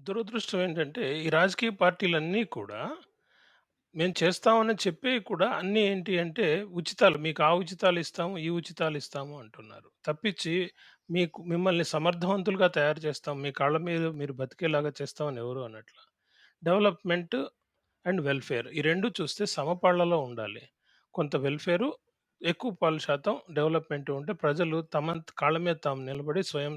దురదృష్టం ఏంటంటే, ఈ రాజకీయ పార్టీలన్నీ కూడా, మేము చేస్తామని చెప్పేవి కూడా అన్నీ ఏంటి అంటే, ఉచితాలు. మీకు ఆ ఉచితాలు ఇస్తాము, ఈ ఉచితాలు ఇస్తాము అంటున్నారు. తప్పించి మిమ్మల్ని సమర్థవంతులుగా తయారు చేస్తాం. మీ కాళ్ళ మీద మీరు బతికేలాగా చేస్తామని ఎవరు అనట్ల. డెవలప్‌మెంట్ అండ్ వెల్‌ఫేర్ ఈ 2 చూస్తే సమపాళ్లలో ఉండాలి. కొంత వెల్‌ఫేరు, ఎక్కువ పాలు శాతం డెవలప్‌మెంట్ ఉంటే ప్రజలు కాళ్ళ మీద తాము నిలబడి స్వయం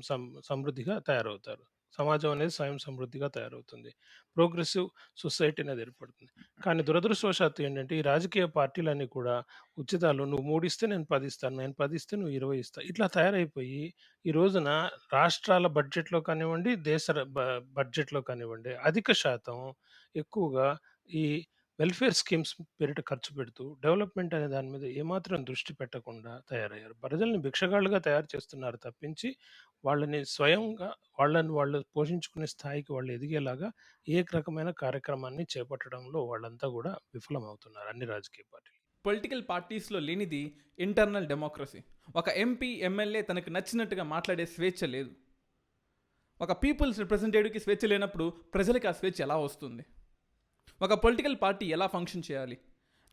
సమృద్ధిగా తయారవుతారు. సమాజం అనేది స్వయం సమృద్ధిగా తయారవుతుంది. ప్రోగ్రెసివ్ సొసైటీ అనేది ఏర్పడుతుంది. కానీ దురదృష్టవశాత్తు ఏంటంటే, ఈ రాజకీయ పార్టీలన్నీ కూడా ఉచితాలు నువ్వు 3 ఇస్తే నేను 10 ఇస్తాను. నేను 10 ఇస్తే నువ్వు 20 ఇస్తావు. ఇట్లా తయారైపోయి ఈ రోజున రాష్ట్రాల బడ్జెట్‌లో కానివ్వండి, దేశ బడ్జెట్‌లో కానివ్వండి, అధిక శాతం ఎక్కువగా ఈ వెల్ఫేర్ స్కీమ్స్ పేరిట ఖర్చు పెడుతూ, డెవలప్‌మెంట్ అనే దాని మీద ఏమాత్రం దృష్టి పెట్టకుండా తయారయ్యారు. ప్రజల్ని భిక్షగాళ్ళుగా తయారు చేస్తున్నారు తప్పించి, వాళ్ళని స్వయంగా వాళ్ళని వాళ్ళు పోషించుకునే స్థాయికి వాళ్ళు ఎదిగేలాగా ఏ రకమైన కార్యక్రమాన్ని చేపట్టడంలో వాళ్ళంతా గూడా విఫలమవుతున్నారు అన్ని రాజకీయ పార్టీలు. పొలిటికల్ పార్టీస్లో లేనిది ఇంటర్నల్ డెమోక్రసీ. ఒక ఎంపీ, ఎమ్మెల్యే తనకు నచ్చినట్టుగా మాట్లాడే స్వేచ్ఛ లేదు. ఒక పీపుల్స్ రిప్రజెంటేటివ్కి స్వేచ్ఛ లేనప్పుడు ప్రజలకి ఆ స్వేచ్ఛ ఎలా వస్తుంది? ఒక పొలిటికల్ పార్టీ ఎలా ఫంక్షన్ చేయాలి?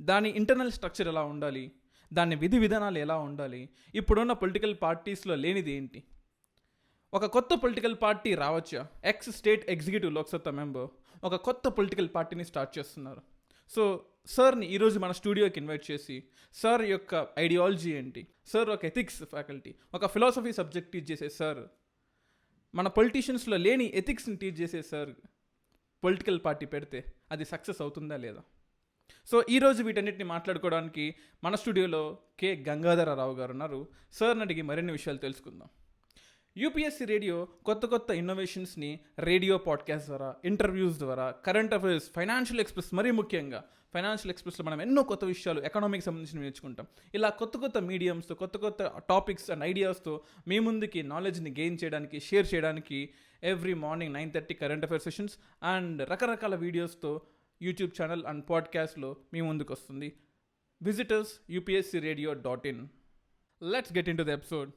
దాని ఇంటర్నల్ స్ట్రక్చర్ ఎలా ఉండాలి? దాని విధి విధానాలు ఎలా ఉండాలి? ఇప్పుడున్న పొలిటికల్ పార్టీస్లో లేనిది ఏంటి? ఒక కొత్త పొలిటికల్ పార్టీ రావచ్చా? Ex state executive Loksatta member ఒక కొత్త పొలిటికల్ పార్టీని స్టార్ట్ చేస్తున్నారు. సో సార్ని ఈరోజు మన స్టూడియోకి ఇన్వైట్ చేసి, సార్ యొక్క ఐడియాలజీ ఏంటి, సార్ ఒక ఎథిక్స్ ఫ్యాకల్టీ, ఒక ఫిలాసఫీ సబ్జెక్ట్ టీచ్ చేసే సార్, మన పొలిటీషియన్స్లో లేని ఎథిక్స్ని టీచ్ చేసే సార్ పొలిటికల్ పార్టీ పెడితే అది సక్సెస్ అవుతుందా లేదా? సో ఈరోజు వీటన్నిటిని మాట్లాడుకోవడానికి మన స్టూడియోలో కె గంగాధరరావు గారు ఉన్నారు. సార్ని అడిగి మరిన్ని విషయాలు తెలుసుకుందాం. యూపీఎస్సీ రేడియో కొత్త కొత్త ఇన్నోవేషన్స్ని రేడియో పాడ్కాస్ట్ ద్వారా, ఇంటర్వ్యూస్ ద్వారా, కరెంట్ అఫైర్స్, ఫైనాన్షియల్ ఎక్స్ప్రెస్, మరీ ముఖ్యంగా ఫైనాన్షియల్ ఎక్స్ప్రెస్లో మనం ఎన్నో కొత్త విషయాలు ఎకనామిక్ సంబంధించి నేర్చుకుంటాం. ఇలా కొత్త కొత్త మీడియంస్తో, కొత్త కొత్త టాపిక్స్ అండ్ ఐడియాస్తో మీ ముందుకి నాలెడ్జ్ని గెయిన్ చేయడానికి, షేర్ చేయడానికి every morning 9:30 current affair sessions and రకరకాల వీడియోస్తో యూట్యూబ్ ఛానల్ అండ్ పాడ్కాస్ట్లో మీ ముందుకు వస్తుంది. Visitors upscradio.in. Let's get into the episode.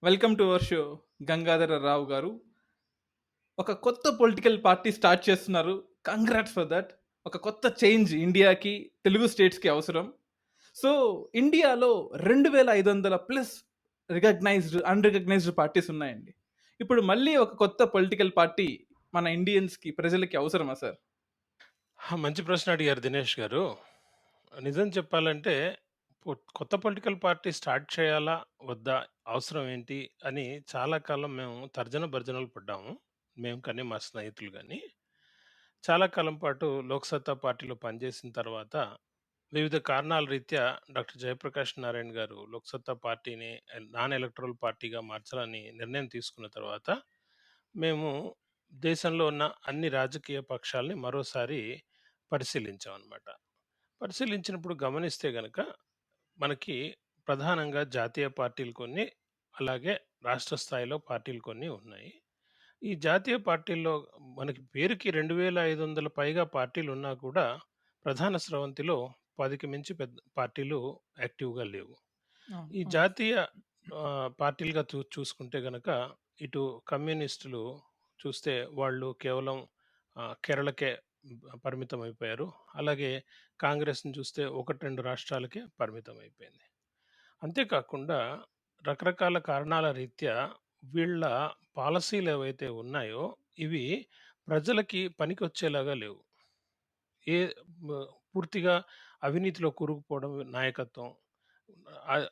Welcome to our show Gangadhara Rao garu. ఒక కొత్త పొలిటికల్ పార్టీ స్టార్ట్ చేస్తున్నారు. Congrats for that. ఒక కొత్త చేంజ్ ఇండియాకి, తెలుగు స్టేట్స్కి అవసరం. సో ఇండియాలో 2500 ప్లస్ రికగ్నైజ్డ్, అన్రికగ్నైజ్డ్ పార్టీస్ ఉన్నాయండి. ఇప్పుడు మళ్ళీ ఒక కొత్త పొలిటికల్ పార్టీ మన ఇండియన్స్కి, ప్రజలకి అవసరమా సార్? మంచి ప్రశ్న అడిగారు దినేష్ గారు. నిజం చెప్పాలంటే, కొత్త పొలిటికల్ పార్టీ స్టార్ట్ చేయాలా? వద్దా? అవసరం ఏంటి? అని చాలా కాలం మేము తర్జన భర్జనలు పడ్డాము. మేము కానీ, మా స్నేహితులు గాని. చాలా కాలం పాటు లోక్‌సత్తా పార్టీలో పనిచేసిన తర్వాత, వివిధ కారణాల రీత్యా డాక్టర్ జయప్రకాష్ నారాయణ గారు లోక్‌సత్తా పార్టీని నాన్ ఎలక్టరల్ పార్టీగా మార్చాలని నిర్ణయం తీసుకున్న తర్వాత, మేము దేశంలో ఉన్న అన్ని రాజకీయ పక్షాల్ని మరోసారి పరిశీలించామనమాట. పరిశీలించినప్పుడు గమనిస్తే గనక, మనకి ప్రధానంగా జాతీయ పార్టీలు కొన్ని, అలాగే రాష్ట్ర స్థాయిలో పార్టీలు కొన్ని ఉన్నాయి. ఈ జాతీయ పార్టీల్లో మనకి పేరుకి 2500 పైగా పార్టీలున్నా కూడా, ప్రధాన స్రవంతిలో 10కి మించి పెద్ద పార్టీలు యాక్టివ్‌గా లేవు. అవును, ఈ అవును. జాతీయ పార్టీలుగా చూసుకుంటే గనక, ఇటు కమ్యూనిస్టులు చూస్తే వాళ్ళు కేవలం కేరళకే పరిమితమైపోయారు. అలాగే కాంగ్రెస్‌ని చూస్తే 1, 2 రాష్ట్రాలకే పరిమితమైపోయింది. అంతేకాకుండా రకరకాల కారణాల రీత్యా వీళ్ళ పాలసీలేవైతే ఉన్నాయో, ఇవి ప్రజలకి పనికొచ్చేలాగా లేవు. ఏ మ పూర్తిగా అవినీతిలో కూరుకుపోవడం నాయకత్వం.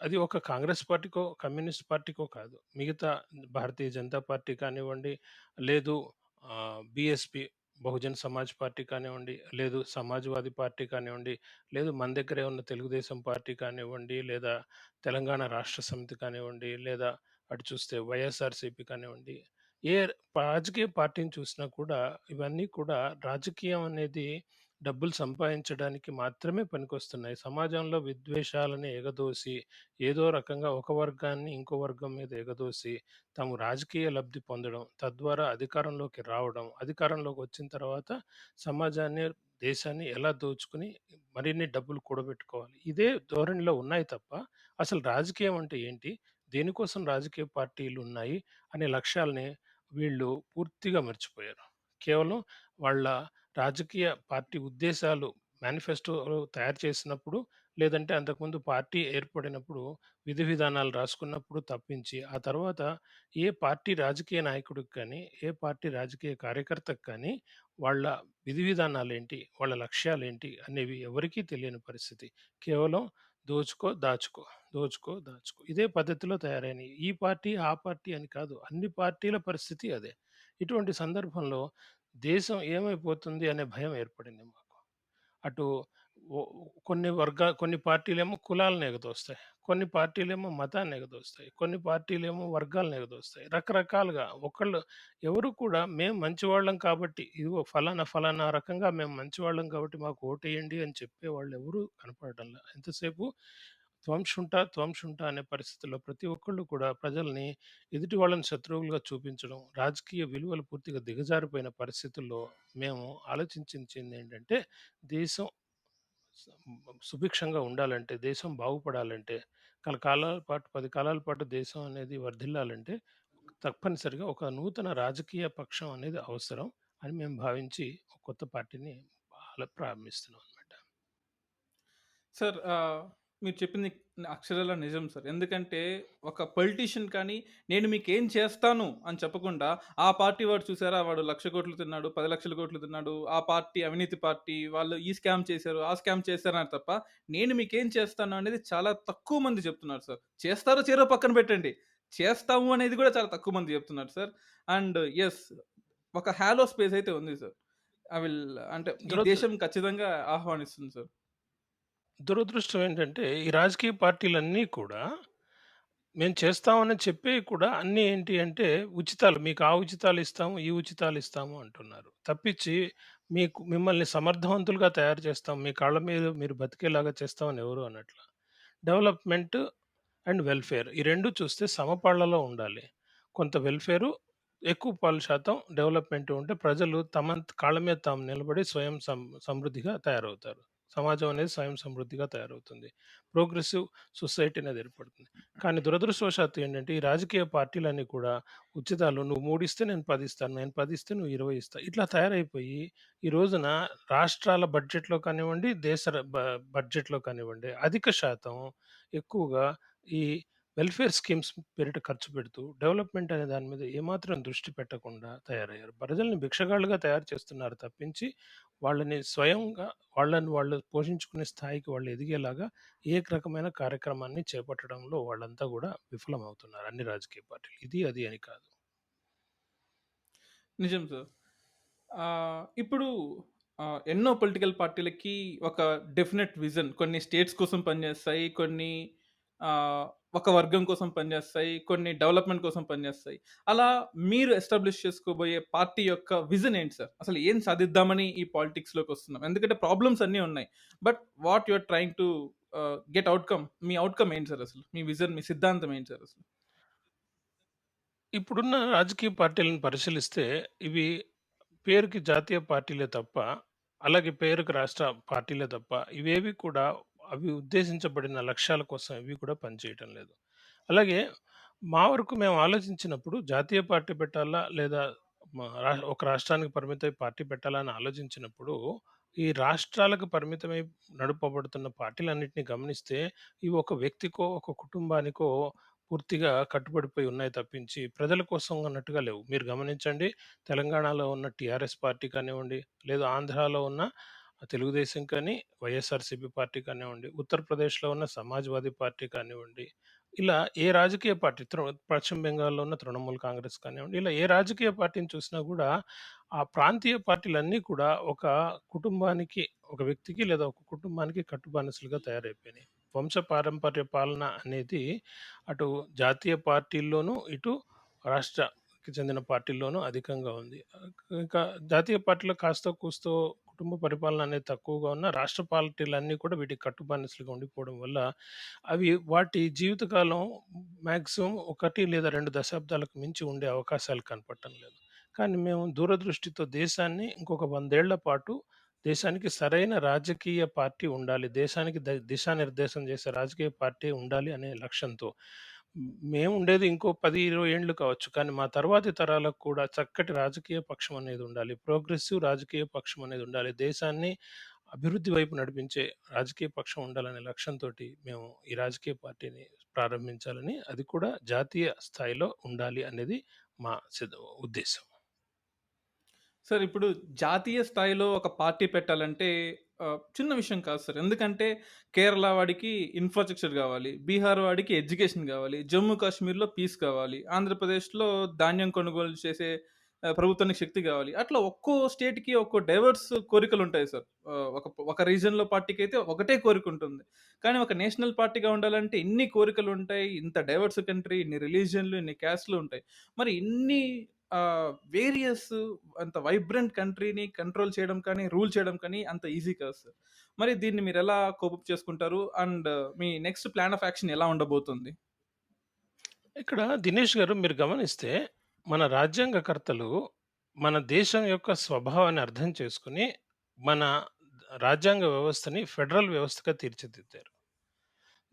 అది ఒక కాంగ్రెస్ పార్టీకో, కమ్యూనిస్ట్ పార్టీకో కాదు. మిగతా భారతీయ జనతా పార్టీ కానివ్వండి, లేదు బీఎస్‌పీ బహుజన్ సమాజ్ పార్టీ కానివ్వండి, లేదు సమాజ్‌వాదీ పార్టీ కానివ్వండి, లేదు మన దగ్గరే ఉన్న తెలుగుదేశం పార్టీ కానివ్వండి, లేదా తెలంగాణ రాష్ట్ర సమితి కానివ్వండి, లేదా అటు చూస్తే వైఎస్ఆర్‌సీపీ కానివ్వండి. ఏ రాజకీయ పార్టీని చూసినా కూడా ఇవన్నీ కూడా రాజకీయం అనేది డబ్బులు సంపాదించడానికి మాత్రమే పనికొస్తున్నాయి. సమాజంలో విద్వేషాలని ఎగదోసి, ఏదో రకంగా ఒక వర్గాన్ని ఇంకో వర్గం మీద ఎగదోసి, తాము రాజకీయ లబ్ధి పొందడం, తద్వారా అధికారంలోకి రావడం, అధికారంలోకి వచ్చిన తర్వాత సమాజాన్ని దేశాన్ని ఎలా దోచుకొని మరిన్ని డబ్బులు కూడబెట్టుకోవాలి. ఇదే ధోరణిలో ఉన్నాయి తప్ప, అసలు రాజకీయం అంటే ఏంటి? దేనికోసం రాజకీయ పార్టీలున్నాయి? అనే లక్ష్యాల్ని వీళ్ళు పూర్తిగా మర్చిపోయారు. కేవలం వాళ్ళ రాజకీయ పార్టీ ఉద్దేశాలు మేనిఫెస్టోలో తయారు చేసినప్పుడు, లేదంటే అంతకుముందు పార్టీ ఏర్పడినప్పుడు విధి విధానాలు రాసుకున్నప్పుడు తప్పించి, ఆ తర్వాత ఏ పార్టీ రాజకీయ నాయకుడికి కానీ, ఏ పార్టీ రాజకీయ కార్యకర్తకి కానీ వాళ్ళ విధి విధానాలేంటి, వాళ్ళ లక్ష్యాలేంటి అనేవి ఎవరికీ తెలియని పరిస్థితి. కేవలం దోచుకో, దాచుకో, దోచుకో, దాచుకో. ఇదే పద్ధతిలో తయారైనయి. ఈ పార్టీ, ఆ పార్టీ అని కాదు. అన్ని పార్టీల పరిస్థితి అదే. ఇటువంటి సందర్భంలో దేశం ఏమైపోతుంది అనే భయం ఏర్పడింది మాకు. అటు ఒ కొన్ని పార్టీలేమో కులాలను ఎగదోస్తాయి. కొన్ని పార్టీలేమో మతాన్ని ఎగదోస్తాయి. కొన్ని పార్టీలేమో వర్గాలను ఎగదోస్తాయి. రకరకాలుగా ఎవరు కూడా మేము మంచివాళ్ళం కాబట్టి, ఇదిగో ఫలానా, ఫలానా రకంగా మేము మంచివాళ్ళం కాబట్టి మాకు ఓటేయండి అని చెప్పేవాళ్ళెవరూ కనపడడంలా. ఎంతసేపు త్వంశుంటా, త్వంశుంటా అనే పరిస్థితిలో ప్రతి ఒక్కళ్ళు కూడా ప్రజల్ని ఎదుటి వాళ్ళని శత్రువులుగా చూపించడం, రాజకీయ విలువలు పూర్తిగా దిగజారిపోయిన పరిస్థితుల్లో మేము ఆలోచించిందేంటంటే దేశం సుభిక్షంగా ఉండాలంటే, దేశం బాగుపడాలంటే, కాలాల పాటు 10 కాలాల పాటు దేశం అనేది వర్ధిల్లాలంటే, తప్పనిసరిగా ఒక నూతన రాజకీయ పక్షం అనేది అవసరం అని మేము భావించి, ఒక కొత్త పార్టీని ప్రారంభిస్తున్నాం అన్నమాట. సార్ మీరు చెప్పింది అక్షరాల నిజం సార్. ఎందుకంటే ఒక పొలిటీషియన్ కానీ, నేను మీకేం చేస్తాను అని చెప్పకుండా, ఆ పార్టీ వాడు చూసారా వాడు 1,00,00,000,000 తిన్నాడు, 10,00,00,000,000 తిన్నాడు, ఆ పార్టీ అవినీతి పార్టీ, వాళ్ళు ఈ స్కామ్ చేశారు, ఆ స్కామ్ చేశారన్నారు తప్ప, నేను మీకేం చేస్తాను అనేది చాలా తక్కువ మంది చెప్తున్నారు సార్. చేస్తారో చేయరో పక్కన పెట్టండి. చేస్తాము అనేది కూడా చాలా తక్కువ మంది చెప్తున్నారు సార్. అండ్ యెస్, ఒక హాలో స్పేస్ అయితే ఉంది సార్. ఐ విల్ అంటే ఈ దురదృ దేశం ఖచ్చితంగా ఆహ్వానిస్తుంది సార్. దురదృష్టం ఏంటంటే, ఈ రాజకీయ పార్టీలన్నీ కూడా మేము చేస్తామని చెప్పేవి కూడా అన్నీ ఏంటి అంటే ఉచితాలు. మీకు ఆ ఉచితాలు ఇస్తాము, ఈ ఉచితాలు ఇస్తాము అంటున్నారు. తప్పించి మిమ్మల్ని సమర్థవంతులుగా తయారు చేస్తాం. మీ కాళ్ళ మీద మీరు బతికేలాగా చేస్తామని ఎవరు అనట్ల. డెవలప్‌మెంట్ అండ్ వెల్‌ఫేర్ ఈ 2 చూస్తే సమపాళ్లలో ఉండాలి. కొంత వెల్‌ఫేరు, ఎక్కువ పాలు శాతం డెవలప్‌మెంట్ ఉంటే ప్రజలు కాళ్ళ మీద తాము నిలబడి స్వయం సమృద్ధిగా తయారవుతారు. సమాజం అనేది స్వయం సమృద్ధిగా తయారవుతుంది. ప్రోగ్రెసివ్ సొసైటీ అనేది ఏర్పడుతుంది. కానీ దురదృష్టవశాత్తు ఏంటంటే, ఈ రాజకీయ పార్టీలన్నీ కూడా ఉచితాలు నువ్వు 3 ఇస్తే నేను 10 ఇస్తాను. నేను 10 ఇస్తే నువ్వు 20 ఇస్తావు. ఇట్లా తయారైపోయి ఈ రోజున రాష్ట్రాల బడ్జెట్‌లో కానివ్వండి, దేశ బడ్జెట్‌లో కానివ్వండి, అధిక శాతం ఎక్కువగా ఈ వెల్‌ఫేర్ స్కీమ్స్ పేరిట ఖర్చు పెడుతూ, డెవలప్‌మెంట్ అనే దాని మీద ఏమాత్రం దృష్టి పెట్టకుండా తయారయ్యారు. ప్రజల్ని భిక్షగాళ్ళుగా తయారు చేస్తున్నారు తప్పించి, వాళ్ళని స్వయంగా వాళ్ళని వాళ్ళు పోషించుకునే స్థాయికి వాళ్ళు ఎదిగేలాగా ఏ రకమైన కార్యక్రమాన్ని చేపట్టడంలో వాళ్ళంతా గూడా విఫలమవుతున్నారు అన్ని రాజకీయ పార్టీలు. ఇది, అది అని కాదు. నిజం సార్. ఇప్పుడు ఎన్నో పొలిటికల్ పార్టీలకి ఒక డెఫినెట్ విజన్, కొన్ని స్టేట్స్ కోసం పనిచేస్తాయి. కొన్ని ఒక వర్గం కోసం పనిచేస్తాయి. కొన్ని డెవలప్‌మెంట్ కోసం పనిచేస్తాయి. అలా మీరు ఎస్టాబ్లిష్ చేసుకోబోయే పార్టీ యొక్క విజన్ ఏంటి సార్? అసలు ఏం సాధిద్దామని ఈ పాలిటిక్స్‌లోకొస్తున్నాం? ఎందుకంటే ప్రాబ్లమ్స్ అన్నీ ఉన్నాయి. But what you are trying to get outcome, మీ ఔట్‌కమ్ ఏంటి సార్ అసలు? మీ విజన్, మీ సిద్ధాంతం ఏంటి సార్ అసలు? ఇప్పుడున్న రాజకీయ పార్టీలను పరిశీలిస్తే ఇవి పేరుకి జాతీయ పార్టీలే తప్ప, అలాగే పేరుకి రాష్ట్ర పార్టీలే తప్ప, ఇవేవి కూడా అవి ఉద్దేశించబడిన లక్ష్యాల కోసం ఇవి కూడా పనిచేయటం లేదు. అలాగే మా వరకు మేము ఆలోచించినప్పుడు జాతీయ పార్టీ పెట్టాలా? లేదా ఒక రాష్ట్రానికి పరిమితమై పార్టీ పెట్టాలా? అని ఆలోచించినప్పుడు, ఈ రాష్ట్రాలకు పరిమితమై నడపబడుతున్న పార్టీలన్నిటిని గమనిస్తే, ఇవి ఒక వ్యక్తికో, ఒక కుటుంబానికో పూర్తిగా కట్టుబడిపోయి ఉన్నాయి తప్పించి, ప్రజల కోసం అన్నట్టుగా లేవు. మీరు గమనించండి, తెలంగాణలో ఉన్న టీఆర్ఎస్ పార్టీ కానివ్వండి, లేదా ఆంధ్రాలో ఉన్న తెలుగుదేశం కానీ, వైఎస్ఆర్‌సీపీ పార్టీ కానివ్వండి, ఉత్తరప్రదేశ్‌లో ఉన్న సమాజ్‌వాదీ పార్టీ కానివ్వండి, ఇలా ఏ రాజకీయ పార్టీ పశ్చిమ బెంగాల్‌లో ఉన్న తృణమూల్ కాంగ్రెస్ కానివ్వండి, ఇలా ఏ రాజకీయ పార్టీని చూసినా గూడా, ఆ ప్రాంతీయ పార్టీలన్నీ కూడా ఒక కుటుంబానికి, ఒక వ్యక్తికి లేదా ఒక కుటుంబానికి కట్టుబానిసలుగా తయారైపోయినాయి. వంశపారంపర్య పాలన అనేది అటు జాతీయ పార్టీల్లోనూ, ఇటు రాష్ట్రకి చెందిన పార్టీల్లోనూ అధికంగా ఉంది. ఇంకా జాతీయ పార్టీలో కాస్తో కూస్తో కుటుంబ పరిపాలన అనేది తక్కువగా ఉన్న రాష్ట్ర పార్టీలన్నీ కూడా వీటికి కట్టుబానిసలుగా ఉండిపోవడం వల్ల, వాటి జీవితకాలం మాక్సిమం 1 లేదా 2 దశాబ్దాలకు మించి ఉండే అవకాశాలు కనపడటం లేదు. కానీ మేము దూరదృష్టితో దేశాన్ని ఇంకొక 100 ఏళ్ల పాటు దేశానికి సరైన రాజకీయ పార్టీ ఉండాలి. దేశానికి దిశానిర్దేశం చేసే రాజకీయ పార్టీ ఉండాలి అనే లక్ష్యంతో మేముండేది ఇంకో 10, 20 ఏండ్లు కావచ్చు. కానీ మా తర్వాతి తరాలకు కూడా చక్కటి రాజకీయ పక్షం అనేది ఉండాలి. ప్రోగ్రెసివ్ రాజకీయ పక్షం అనేది ఉండాలి. దేశాన్ని అభివృద్ధి వైపు నడిపించే రాజకీయ పక్షం ఉండాలనే లక్ష్యంతోటి మేము ఈ రాజకీయ పార్టీని ప్రారంభించాలని, అది కూడా జాతీయ స్థాయిలో ఉండాలి అనేది మా ఉద్దేశం. సార్ ఇప్పుడు జాతీయ స్థాయిలో ఒక పార్టీ పెట్టాలంటే చిన్న విషయం కాదు సార్. ఎందుకంటే కేరళ వాడికి ఇన్‌ఫ్రాస్ట్రక్చర్ గావాలి. బీహార్ వాడికి ఎడ్యుకేషన్ గావాలి. జమ్మూ కాశ్మీర్‌లో పీస్ కావాలి. ఆంధ్రప్రదేశ్‌లో ధాన్యం కొనుగోలు చేసే ప్రభుత్వానికి శక్తి గావాలి. అట్లా ఒక్కో స్టేట్‌కి ఒక్కో డైవర్స్ కోరికలుంటాయి సార్. ఒక రీజియన్‌లో పార్టీకైతే ఒకటే కోరికుంటుంది. కానీ ఒక నేషనల్ పార్టీగా ఉండాలంటే ఇన్ని కోరికలుంటాయి. ఇంత డైవర్స్ కంట్రీ, ఇన్ని రిలీజియన్‌లు, ఇన్ని క్యాస్ట్‌లు ఉంటాయి. మరి ఇన్ని వేరియస్ అంత వైబ్రెంట్ కంట్రీని కంట్రోల్ చేయడం కానీ, రూల్ చేయడం కానీ అంత ఈజీ కాదు సార్. మరి దీన్ని మీరెలా కోప్ అప్ చేసుకుంటారు? And me next plan of action ఎలా ఉండబోతుంది? ఇక్కడ దినేష్ గారు మీరు గమనిస్తే, మన రాజ్యాంగకర్తలు మన దేశం యొక్క స్వభావాన్ని అర్థం చేసుకొని, మన రాజ్యాంగ వ్యవస్థని ఫెడరల్ వ్యవస్థగా తీర్చిదిద్దారు.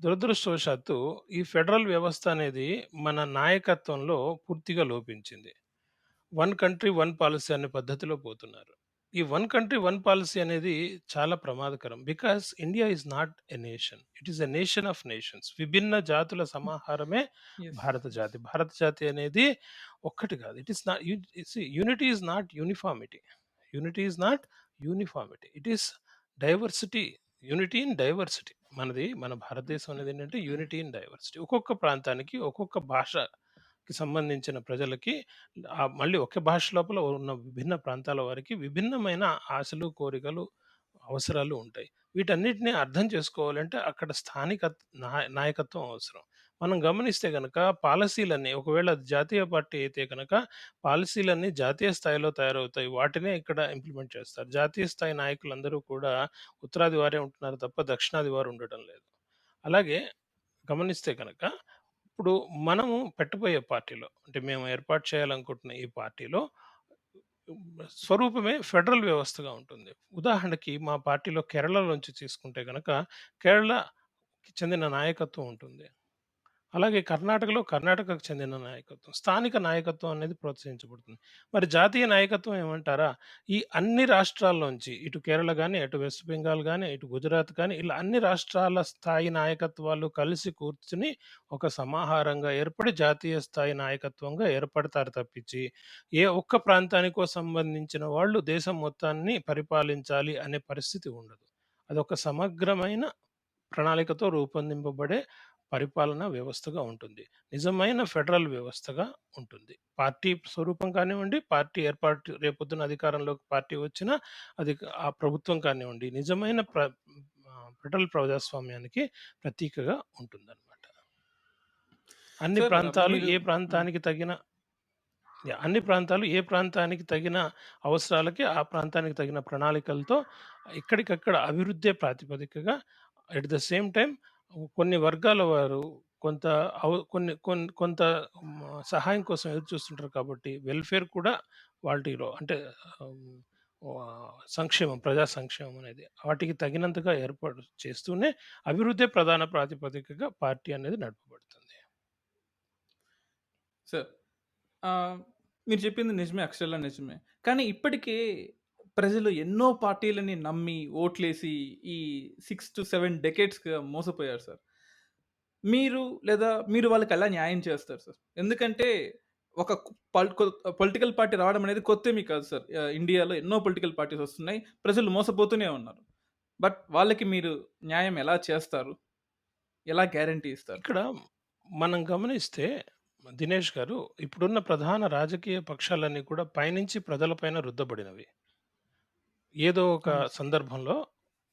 దురదృష్టవశాత్తు ఈ ఫెడరల్ వ్యవస్థ అనేది మన నాయకత్వంలో పూర్తిగా లోపించింది. వన్ కంట్రీ, వన్ పాలిసీ అనే పద్ధతిలో పోతున్నారు. ఈ వన్ కంట్రీ, వన్ పాలిసీ అనేది చాలా ప్రమాదకరం. Because India is not a nation. It is a nation of nations. విభిన్న జాతుల సమాహారమే యెస్. భారత జాతి. భారత జాతి అనేది ఒక్కటి కాదు. It is not unity is not uniformity. Unity is not uniformity. It is diversity. Unity in diversity. మన భారతదేశం అనేది ఏంటంటే యూనిటీ ఇన్ డైవర్సిటీ. ఒక్కొక్క ప్రాంతానికి, ఒక్కొక్క భాషకి సంబంధించిన ప్రజలకి మళ్ళీ ఒకే భాష లోపల ఉన్న విభిన్న ప్రాంతాల వారికి విభిన్నమైన ఆశలు, కోరికలు, అవసరాలు ఉంటాయి. వీటన్నిటిని అర్థం చేసుకోవాలంటే అక్కడ స్థానిక నాయకత్వం అవసరం. మనం గమనిస్తే గనక పాలిసీలన్నీ, ఒకవేళ అది జాతీయ పార్టీ అయితే గనక పాలిసీలన్నీ జాతీయ స్థాయిలో తయారవుతాయి. వాటినే ఇక్కడ ఇంప్లిమెంట్ చేస్తారు. జాతీయ స్థాయి నాయకులందరూ కూడా ఉత్తరాది వారే ఉంటున్నారు తప్ప దక్షిణాది వారు ఉండటం లేదు. అలాగే గమనిస్తే గనక ఇప్పుడు మనము పెట్టబోయే పార్టీలో, అంటే మేము ఏర్పాటు చేయాలనుకుంటున్న ఈ పార్టీలో స్వరూపమే ఫెడరల్ వ్యవస్థగా ఉంటుంది. ఉదాహరణకి మా పార్టీలో కేరళ నుంచి తీసుకుంటే గనక కేరళకి చెందిన నాయకత్వం ఉంటుంది. అలాగే కర్ణాటకకు చెందిన నాయకత్వం, స్థానిక నాయకత్వం అనేది ప్రోత్సహించబడుతుంది. మరి జాతీయ నాయకత్వం ఏమంటారా? ఈ అన్ని రాష్ట్రాల్లోంచి, ఇటు కేరళ గాని, అటు వెస్ట్ బెంగాల్ గాని, ఇటు గుజరాత్ గాని, ఇలా అన్ని రాష్ట్రాల స్థాయి నాయకత్వాలు కలిసి కూర్చొని ఒక సమాహారంగా ఏర్పడి జాతీయ స్థాయి నాయకత్వంగా ఏర్పడతారు తప్పించి, ఏ ఒక్క ప్రాంతానికో సంబంధించిన వాళ్ళు దేశం మొత్తాన్ని పరిపాలించాలి అనే పరిస్థితి ఉండదు. అదొక సమగ్రమైన ప్రణాళికతో రూపొందింపబడే పరిపాలనా వ్యవస్థగా ఉంటుంది. నిజమైన ఫెడరల్ వ్యవస్థగా ఉంటుంది. పార్టీ స్వరూపం కానివ్వండి, పార్టీ ఏర్పాటు రేపొద్దున అధికారంలోకి పార్టీ వచ్చినా అది ఆ ప్రభుత్వం కానివ్వండి, నిజమైన ఫెడరల్ ప్రజాస్వామ్యానికి ప్రతీకగా ఉంటుందన్నమాట. అన్ని సార్ ప్రాంతాలు మీరు ఏ ప్రాంతానికి తగిన అన్ని ప్రాంతాలు ఏ ప్రాంతానికి తగిన అవసరాలకి, ఆ ప్రాంతానికి తగిన ప్రణాళికలతో ఎక్కడికక్కడ అభివృద్ధే ప్రాతిపదికగా, ఎట్ ద సేమ్ టైమ్ కొన్ని వర్గాల వారు కొంత కొంత సహాయం కోసం ఎదురు చూస్తుంటారు కాబట్టి వెల్ఫేర్ కూడా వాటిలో అంటే ఆహ్, సంక్షేమం, ప్రజా సంక్షేమం అనేది వాటికి తగినంతగా ఏర్పాటు చేస్తూనే అభివృద్ధే ప్రధాన ప్రాతిపదికగా పార్టీ అనేది నడపబడుతుంది. సార్ ఆహ్, మీరు చెప్పింది నిజమే. అక్షరాల నిజమే. కానీ ఇప్పటికే ప్రజలు ఎన్నో పార్టీలని నమ్మి, ఓట్లేసి ఈ 6-7 డెకేడ్స్‌గా మోసపోయారు సార్. మీరు వాళ్ళకెలా న్యాయం చేస్తారు సార్? ఎందుకంటే ఒక కు పల్ కొ పొలిటికల్ పార్టీ రావడం అనేది కొత్తేమీ కాదు సార్. ఇండియాలో ఎన్నో పొలిటికల్ పార్టీస్ వస్తున్నాయి. ప్రజలు మోసపోతూనే ఉన్నారు. బట్ వాళ్ళకి మీరు న్యాయం ఎలా చేస్తారు? ఎలా గ్యారంటీ ఇస్తారు? ఇక్కడ మనం గమనిస్తే దినేష్ గారు, ఇప్పుడున్న ప్రధాన రాజకీయ పక్షాలన్నీ కూడా పైనుంచి ప్రజలపైన రుద్దబడినవి. ఏదో ఒక అవును సార్. సందర్భంలో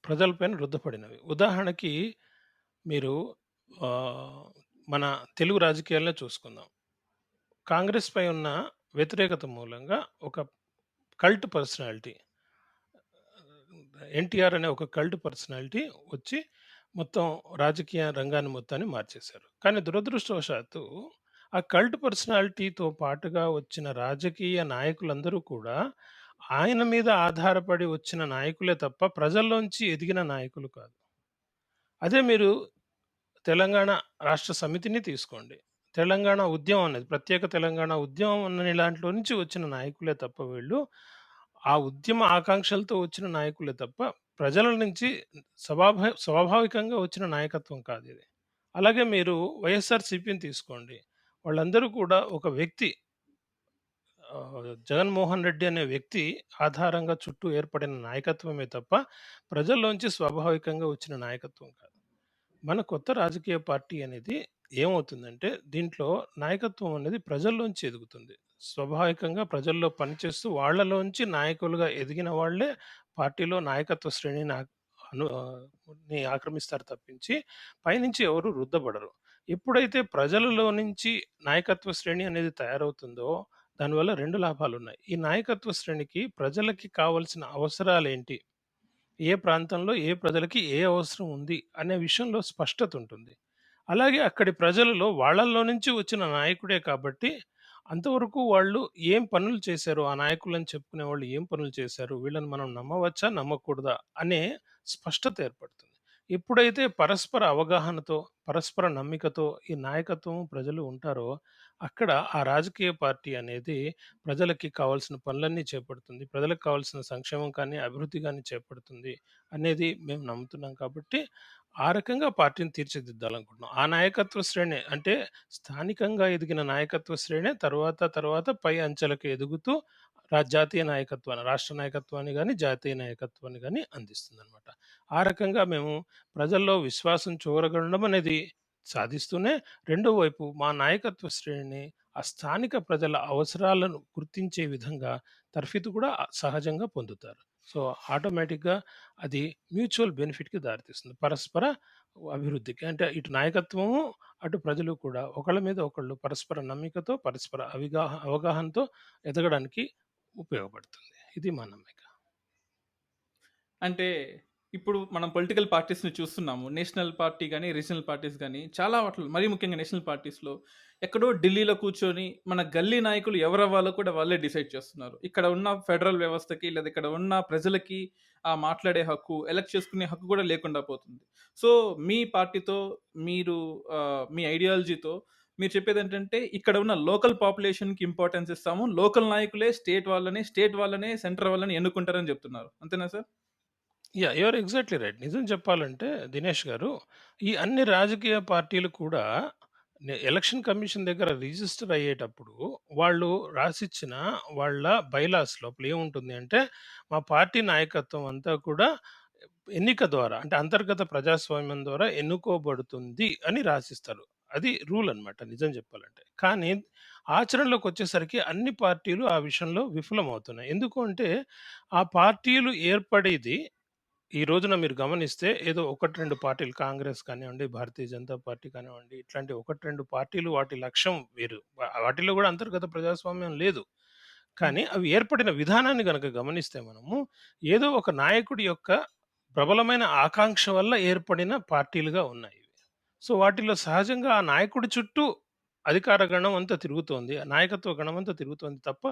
ప్రజలపైన రుద్దపడినవి. ఉదాహరణకి మీరు ఆహ్, మన తెలుగు రాజకీయాలనే చూసుకుందాం. కాంగ్రెస్ పై ఉన్న వ్యతిరేకత మూలంగా ఒక కల్ట్ పర్సనాలిటీ, ఎన్టీఆర్ అనే ఒక కల్ట్ పర్సనాలిటీ వచ్చి మొత్తం రాజకీయ రంగాన్ని మొత్తాన్ని మార్చేశారు. కానీ దురదృష్టవశాత్తు ఆ కల్ట్ పర్సనాలిటీతో పాటుగా వచ్చిన రాజకీయ నాయకులందరూ కూడా ఆయన మీద ఆధారపడి వచ్చిన నాయకులే తప్ప ప్రజల్లోంచి ఎదిగిన నాయకులు కాదు. అదే మీరు తెలంగాణ రాష్ట్ర సమితిని తీసుకోండి. తెలంగాణ ఉద్యమం అనేది ప్రత్యేక తెలంగాణ ఉద్యమం అనే దాంట్లో నుంచి వచ్చిన నాయకులే తప్ప వీళ్ళు, ఆ ఉద్యమ ఆకాంక్షలతో వచ్చిన నాయకులే తప్ప ప్రజల నుంచి స్వాభావికంగా వచ్చిన నాయకత్వం కాదిది. అలాగే మీరు వైఎస్ఆర్‌సీపీని తీసుకోండి. వాళ్ళందరూ కూడా ఒక వ్యక్తి, 'జగన్మోహన్ రెడ్డి' అనే వ్యక్తి ఆధారంగా చుట్టూ ఏర్పడిన నాయకత్వమే తప్ప ప్రజల్లోంచి స్వాభావికంగా వచ్చిన నాయకత్వం కాదు. మన కొత్త రాజకీయ పార్టీ అనేది ఏమవుతుందంటే, దీంట్లో నాయకత్వం అనేది ప్రజల్లోంచి ఎదుగుతుంది. స్వాభావికంగా ప్రజల్లో పనిచేస్తూ వాళ్ళలోంచి నాయకులుగా ఎదిగిన వాళ్ళే పార్టీలో నాయకత్వ శ్రేణిని ఆక్రమిస్తారు తప్పించి, పైనుంచి ఎవరు రుద్దబడరు. ఎప్పుడైతే ప్రజలలో నుంచి నాయకత్వ శ్రేణి అనేది తయారవుతుందో, దానివల్ల 2 లాభాలున్నాయి. ఈ నాయకత్వ శ్రేణికి ప్రజలకి కావాల్సిన అవసరాలేంటి? ఏ ప్రాంతంలో ఏ ప్రజలకి ఏ అవసరం ఉంది అనే విషయంలో స్పష్టత ఉంటుంది. అలాగే అక్కడి ప్రజలలో వాళ్ళలో నుంచి వచ్చిన నాయకుడే కాబట్టి అంతవరకు వాళ్ళు ఏం పనులు చేశారు, ఆ నాయకులని చెప్పుకునే వాళ్ళు ఏం పనులు చేశారు, వీళ్ళని మనం నమ్మవచ్చా, నమ్మకూడదా అనే స్పష్టత ఏర్పడుతుంది. ఎప్పుడైతే పరస్పర అవగాహనతో, పరస్పర నమ్మికతో ఈ నాయకత్వం ప్రజలు ఉంటారో, అక్కడ ఆ రాజకీయ పార్టీ అనేది ప్రజలకి కావాల్సిన పనులన్నీ చేపడుతుంది. ప్రజలకు కావాల్సిన సంక్షేమం కానీ, అభివృద్ధి గాని చేపడుతుంది అనేది మేము నమ్ముతున్నాం కాబట్టి, ఆ రకంగా పార్టీని తీర్చిదిద్దాలనుకుంటున్నాం. ఆ నాయకత్వ శ్రేణి అంటే స్థానికంగా ఎదిగిన నాయకత్వ శ్రేణే తర్వాత పై అంచెలకు ఎదుగుతూ జాతీయ నాయకత్వాన్ని, రాష్ట్ర నాయకత్వాన్ని గాని, జాతీయ నాయకత్వాన్ని గాని అందిస్తుందనమాట. ఆ రకంగా మేము ప్రజల్లో విశ్వాసం చూరగొనడం అనేది సాధిస్తూనే, రెండో వైపు మా నాయకత్వ శ్రేణిని ఆ స్థానిక ప్రజల అవసరాలను గుర్తించే విధంగా తర్ఫీదు కూడా సహజంగా పొందుతారు. సో, ఆటోమేటిక్‌గా అది మ్యూచువల్ బెనిఫిట్‌కి దారితీస్తుంది. పరస్పర అభివృద్ధికి. అంటే ఇటు నాయకత్వము, అటు ప్రజలు కూడా ఒకళ్ళ మీద ఒకళ్ళు పరస్పర నమ్మికతో, పరస్పర అవగాహనతో ఎదగడానికి ఉపయోగపడుతుంది. ఇది మా నమ్మిక. అంటే ఇప్పుడు మనం పొలిటికల్ పార్టీస్‌ని చూస్తున్నాము. నేషనల్ పార్టీ గాని, రీజనల్ పార్టీస్ గాని చాలా వాటిలో మరీ ముఖ్యంగా నేషనల్ పార్టీస్‌లో ఎక్కడో ఢిల్లీలో కూర్చొని మన గల్లీ నాయకులు ఎవరవ్వాలో కూడా వాళ్ళే డిసైడ్ చేస్తున్నారు. ఇక్కడ ఉన్న ఫెడరల్ వ్యవస్థకి లేదా ఇక్కడ ఉన్న ప్రజలకి మాట్లాడే హక్కు, ఎలక్ట్ చేసుకునే హక్కు కూడా లేకుండా పోతుంది. సో, మీ పార్టీతో మీరు మీ ఐడియాలజీతో మీరు చెప్పేదేంటంటే ఇక్కడ ఉన్న లోకల్ పాపులేషన్‌కి ఇంపార్టెన్స్ ఇస్తాము. లోకల్ నాయకులే స్టేట్ వాళ్ళనే సెంటర్ వాళ్ళని ఎన్నుకుంటారని చెప్తున్నారు. అంతేనా sir? Yeah! You are exactly right. నిజం చెప్పాలంటే దినేష్ గారు, ఈ అన్ని రాజకీయ పార్టీలు కూడా ఎలక్షన్ కమిషన్ దగ్గర రిజిస్టర్ అయ్యేటప్పుడు వాళ్ళు రాసిచ్చిన వాళ్ళ బైలాస్ లోపల ఏముంటుంది అంటే, మా పార్టీ నాయకత్వం అంతా కూడా ఎన్నిక ద్వారా అంటే అంతర్గత ప్రజాస్వామ్యం ద్వారా ఎన్నుకోబడుతుంది అని రాసిస్తారు. అది రూల్ అన్నమాట నిజం చెప్పాలంటే. కానీ ఆచరణలోకొచ్చేసరికి అన్ని పార్టీలు ఆ విషయంలో విఫలమవుతున్నాయి. ఎందుకు అంటే, ఆ పార్టీలు ఏర్పడేది ఈ రోజున మీరు గమనిస్తే ఏదో 1, 2 పార్టీలు కాంగ్రెస్ కానివ్వండి, భారతీయ జనతా పార్టీ కానివ్వండి, ఇట్లాంటి 1, 2 పార్టీలు వాటి లక్ష్యం వేరు. వాటిలో గూడా అంతర్గత ప్రజాస్వామ్యం లేదు. హ్మ్. కానీ అవి ఏర్పడిన విధానాన్ని గనక గమనిస్తే మనము, ఏదో ఒక నాయకుడి యొక్క ప్రబలమైన ఆకాంక్ష వల్ల ఏర్పడిన పార్టీలుగా ఉన్నాయి. సో, వాటిలో సహజంగా ఆ నాయకుడి చుట్టూ అధికార గణం అంతా తిరుగుతోంది. ఆ నాయకత్వ గణం అంతా తిరుగుతోంది తప్ప,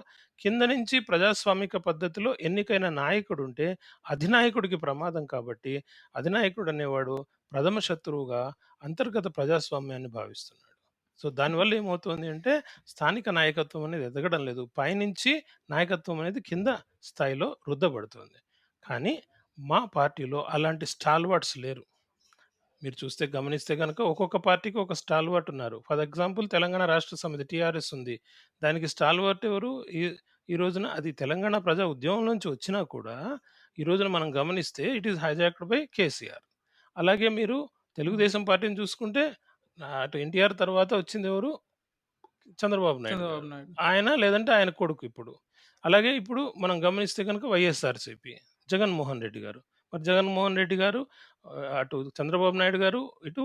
కింద నుంచి ప్రజాస్వామిక పద్ధతిలో ఎన్నికైన నాయకుడుంటే, అధినాయకుడికి ప్రమాదం కాబట్టి, అధినాయకుడనేవాడు ప్రథమ శత్రువుగా అంతర్గత ప్రజాస్వామ్యాన్ని భావిస్తున్నాడు. సో, దానివల్ల ఏమవుతుంది అంటే, స్థానిక నాయకత్వం అనేది ఎదగడం లేదు. పైనుంచి నాయకత్వం అనేది కింద స్థాయిలో రుద్దబడుతుంది. కానీ, మా పార్టీలో అలాంటి స్టాల్వర్డ్స్ లేరు. మీరు చూస్తే గమనిస్తే గనక ఒక్కొక్క పార్టీకి ఒక స్టాల్వర్ట్ ఉన్నారు. ఫర్ ఎగ్జాంపుల్ తెలంగాణ రాష్ట్ర సమితి టీఆర్ఎస్ ఉంది. దానికి స్టాల్వర్ట్ ఎవరు? ఈ ఈ రోజున అది తెలంగాణ ప్రజా ఉద్యమం నుంచి వచ్చినా కూడా, ఈ రోజున మనం గమనిస్తే it is hijacked by KCR. అలాగే మీరు హ్మ్. తెలుగుదేశం పార్టీని చూసుకుంటే, అటు ఎన్టీఆర్ తర్వాత వచ్చిందెవరు? చంద్రబాబు నాయుడు గారు. చంద్రబాబు నాయుడు. ఆయన లేదంటే ఆయన కొడుకు ఇప్పుడు. అలాగే ఇప్పుడు మనం గమనిస్తే గనుక వైఎస్ఆర్‌సీపీ, జగన్మోహన్ రెడ్డి గారు. మరి జగన్మోహన్ రెడ్డి గారు, అటు చంద్రబాబు నాయుడు గారు, ఇటు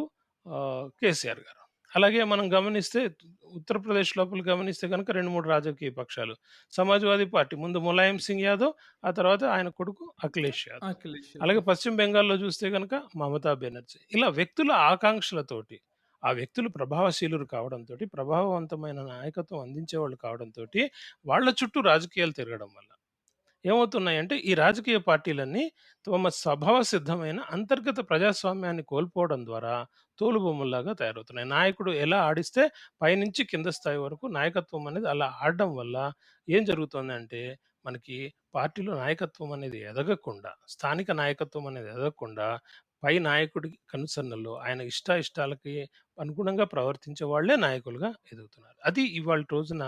కేసీఆర్ గారు. అలాగే మనం గమనిస్తే ఉత్తరప్రదేశ్ లోపల గమనిస్తే గనుక 2, 3 రాజకీయ పక్షాలు. సమాజ్‌వాదీ పార్టీ ముందు ములాయం సింగ్ యాదవ్, ఆ తర్వాత ఆయన కొడుకు అఖిలేష్ యాదవ్. అఖిలేష్ అలాగే యాదవ్. పశ్చిమ బెంగాల్‌లో చూస్తే గనుక మమతా బెనర్జీ. ఇలా వ్యక్తుల ఆకాంక్షలతోటి, ఆ వ్యక్తులు ప్రభావశీలురు కావడంతోటి, ప్రభావవంతమైన నాయకత్వం అందించేవాళ్ళు కావడంతోటి, వాళ్ళ చుట్టూ రాజకీయాలు తిరగడం వల్ల. ఏమవుతున్నాయంటే ఈ రాజకీయ పార్టీలన్నీ తమ స్వభావ సిద్ధమైన అంతర్గత ప్రజాస్వామ్యాన్ని కోల్పోవడం ద్వారా తోలుబొమ్మల్లాగా తయారవుతున్నాయి. నాయకుడు ఎలా ఆడిస్తే పైనుంచి కింద స్థాయి వరకు నాయకత్వం అనేది అలా ఆడడం వల్ల ఏం జరుగుతుందంటే మనకి పార్టీలో నాయకత్వం అనేది ఎదగకుండా, స్థానిక నాయకత్వం అనేది ఎదగకుండా పై నాయకుడి కనుసన్నల్లో ఆయన ఇష్టాయిష్టాలకి అనుగుణంగా ప్రవర్తించే వాళ్ళే నాయకులుగా ఎదుగుతున్నారు. అది ఇవాల్టి రోజున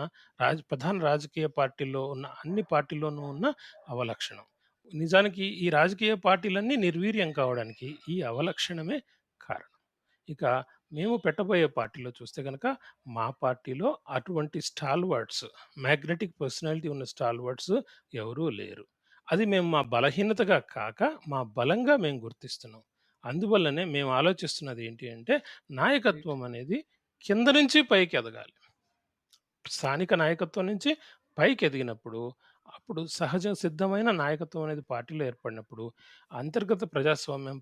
ప్రధాన రాజకీయ పార్టీల్లో ఉన్న అన్ని పార్టీల్లోనూ ఉన్న అవలక్షణం. నిజానికి ఈ రాజకీయ పార్టీలన్నీ నిర్వీర్యం కావడానికి ఈ అవలక్షణమే కారణం. ఇక మేము పెట్టబోయే పార్టీలో చూస్తే గనక, మా పార్టీలో అటువంటి స్టాల్‌వర్డ్స్, మాగ్నెటిక్ పర్సనాలిటీ ఉన్న స్టాల్‌వర్డ్స్ ఎవరూ లేరు. అది మేము మా బలహీనతగా కాక, మా బలంగా మేము గుర్తిస్తున్నాం. అందువల్లనే మేము ఆలోచిస్తున్నది ఏంటి అంటే, రైట్. నాయకత్వం అనేది కింద నుంచి పైకి ఎదగాలి. స్థానిక నాయకత్వం నుంచి పైకెదిగినప్పుడు, అప్పుడు సహజ సిద్ధమైన నాయకత్వం అనేది పార్టీలో ఏర్పడినప్పుడు, అంతర్గత ప్రజాస్వామ్యం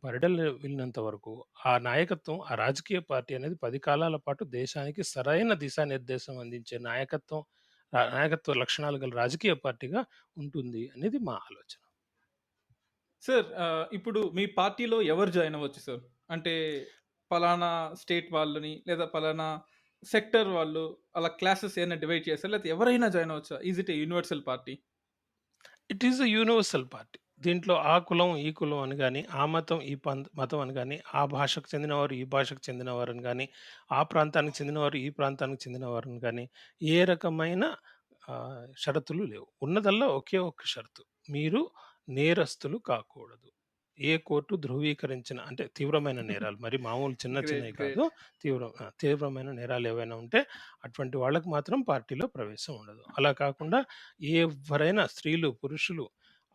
వెళ్ళినంత వరకు ఆ నాయకత్వం, ఆ రాజకీయ పార్టీ అనేది 10 కాలాల పాటు దేశానికి సరైన దిశానిర్దేశం అందించే నాయకత్వ లక్షణాలు గల రాజకీయ పార్టీగా ఉంటుంది అనేది మా ఆలోచన. సార్ ఇప్పుడు మీ పార్టీలో ఎవరు జాయిన్ అవ్వచ్చు సార్? అంటే పలానా స్టేట్ వాళ్ళని లేదా పలానా సెక్టర్ వాళ్ళు అలా క్లాసెస్ ఏమైనా డివైడ్ చేస్తారా? లేకపోతే ఎవరైనా జాయిన్ అవ్వచ్చా? Is it a universal party? It is a universal party. దీంట్లో ఆ కులం, ఈ కులం అని గాని, ఆ మతం, ఈ మతం అని గాని, ఆ భాషకు చెందినవారు, ఈ భాషకు చెందినవారని గాని, ఆ ప్రాంతానికి చెందినవారు, ఈ ప్రాంతానికి చెందినవారని గాని, ఏ రకమైన షరతులు లేవు. ఉన్నదల్లా ఒకే ఒక్క షరతు. మీరు నేరస్తులు కాకూడదు. ఏ కోర్టు ధృవీకరించిన అంటే తీవ్రమైన నేరాలు, మరి మామూలు చిన్న గ్రేట్. చిన్నయి కాదు. గ్రేట్. తీవ్రమైన నేరాలు ఏవైనా ఉంటే అటువంటి వాళ్ళకి మాత్రం పార్టీలో ప్రవేశం ఉండదు. అలా కాకుండా ఎవ్వరైనా స్త్రీలు, పురుషులు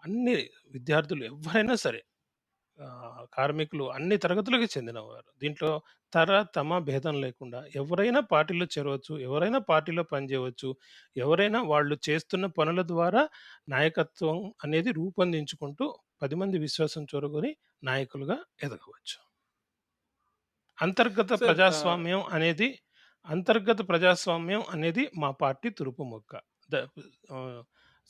అన్ని విద్యార్థులు ఎవ్వరైనా సరే కార్మికులు అన్ని తరగతులకి చెందినవారు. దీంట్లో తమ భేదం లేకుండా ఎవరైనా పార్టీలో చేరవచ్చు. ఎవరైనా పార్టీలో పనిచేయవచ్చు. ఎవరైనా వాళ్ళు చేస్తున్న పనుల ద్వారా నాయకత్వం అనేది రూపొందించుకుంటూ 10 మంది విశ్వాసం చూరగొని నాయకులుగా ఎదగవచ్చు. అంతర్గత సార్ ప్రజాస్వామ్యం అనేది మా పార్టీ తురుపు మొక్క. ద ఆహ్,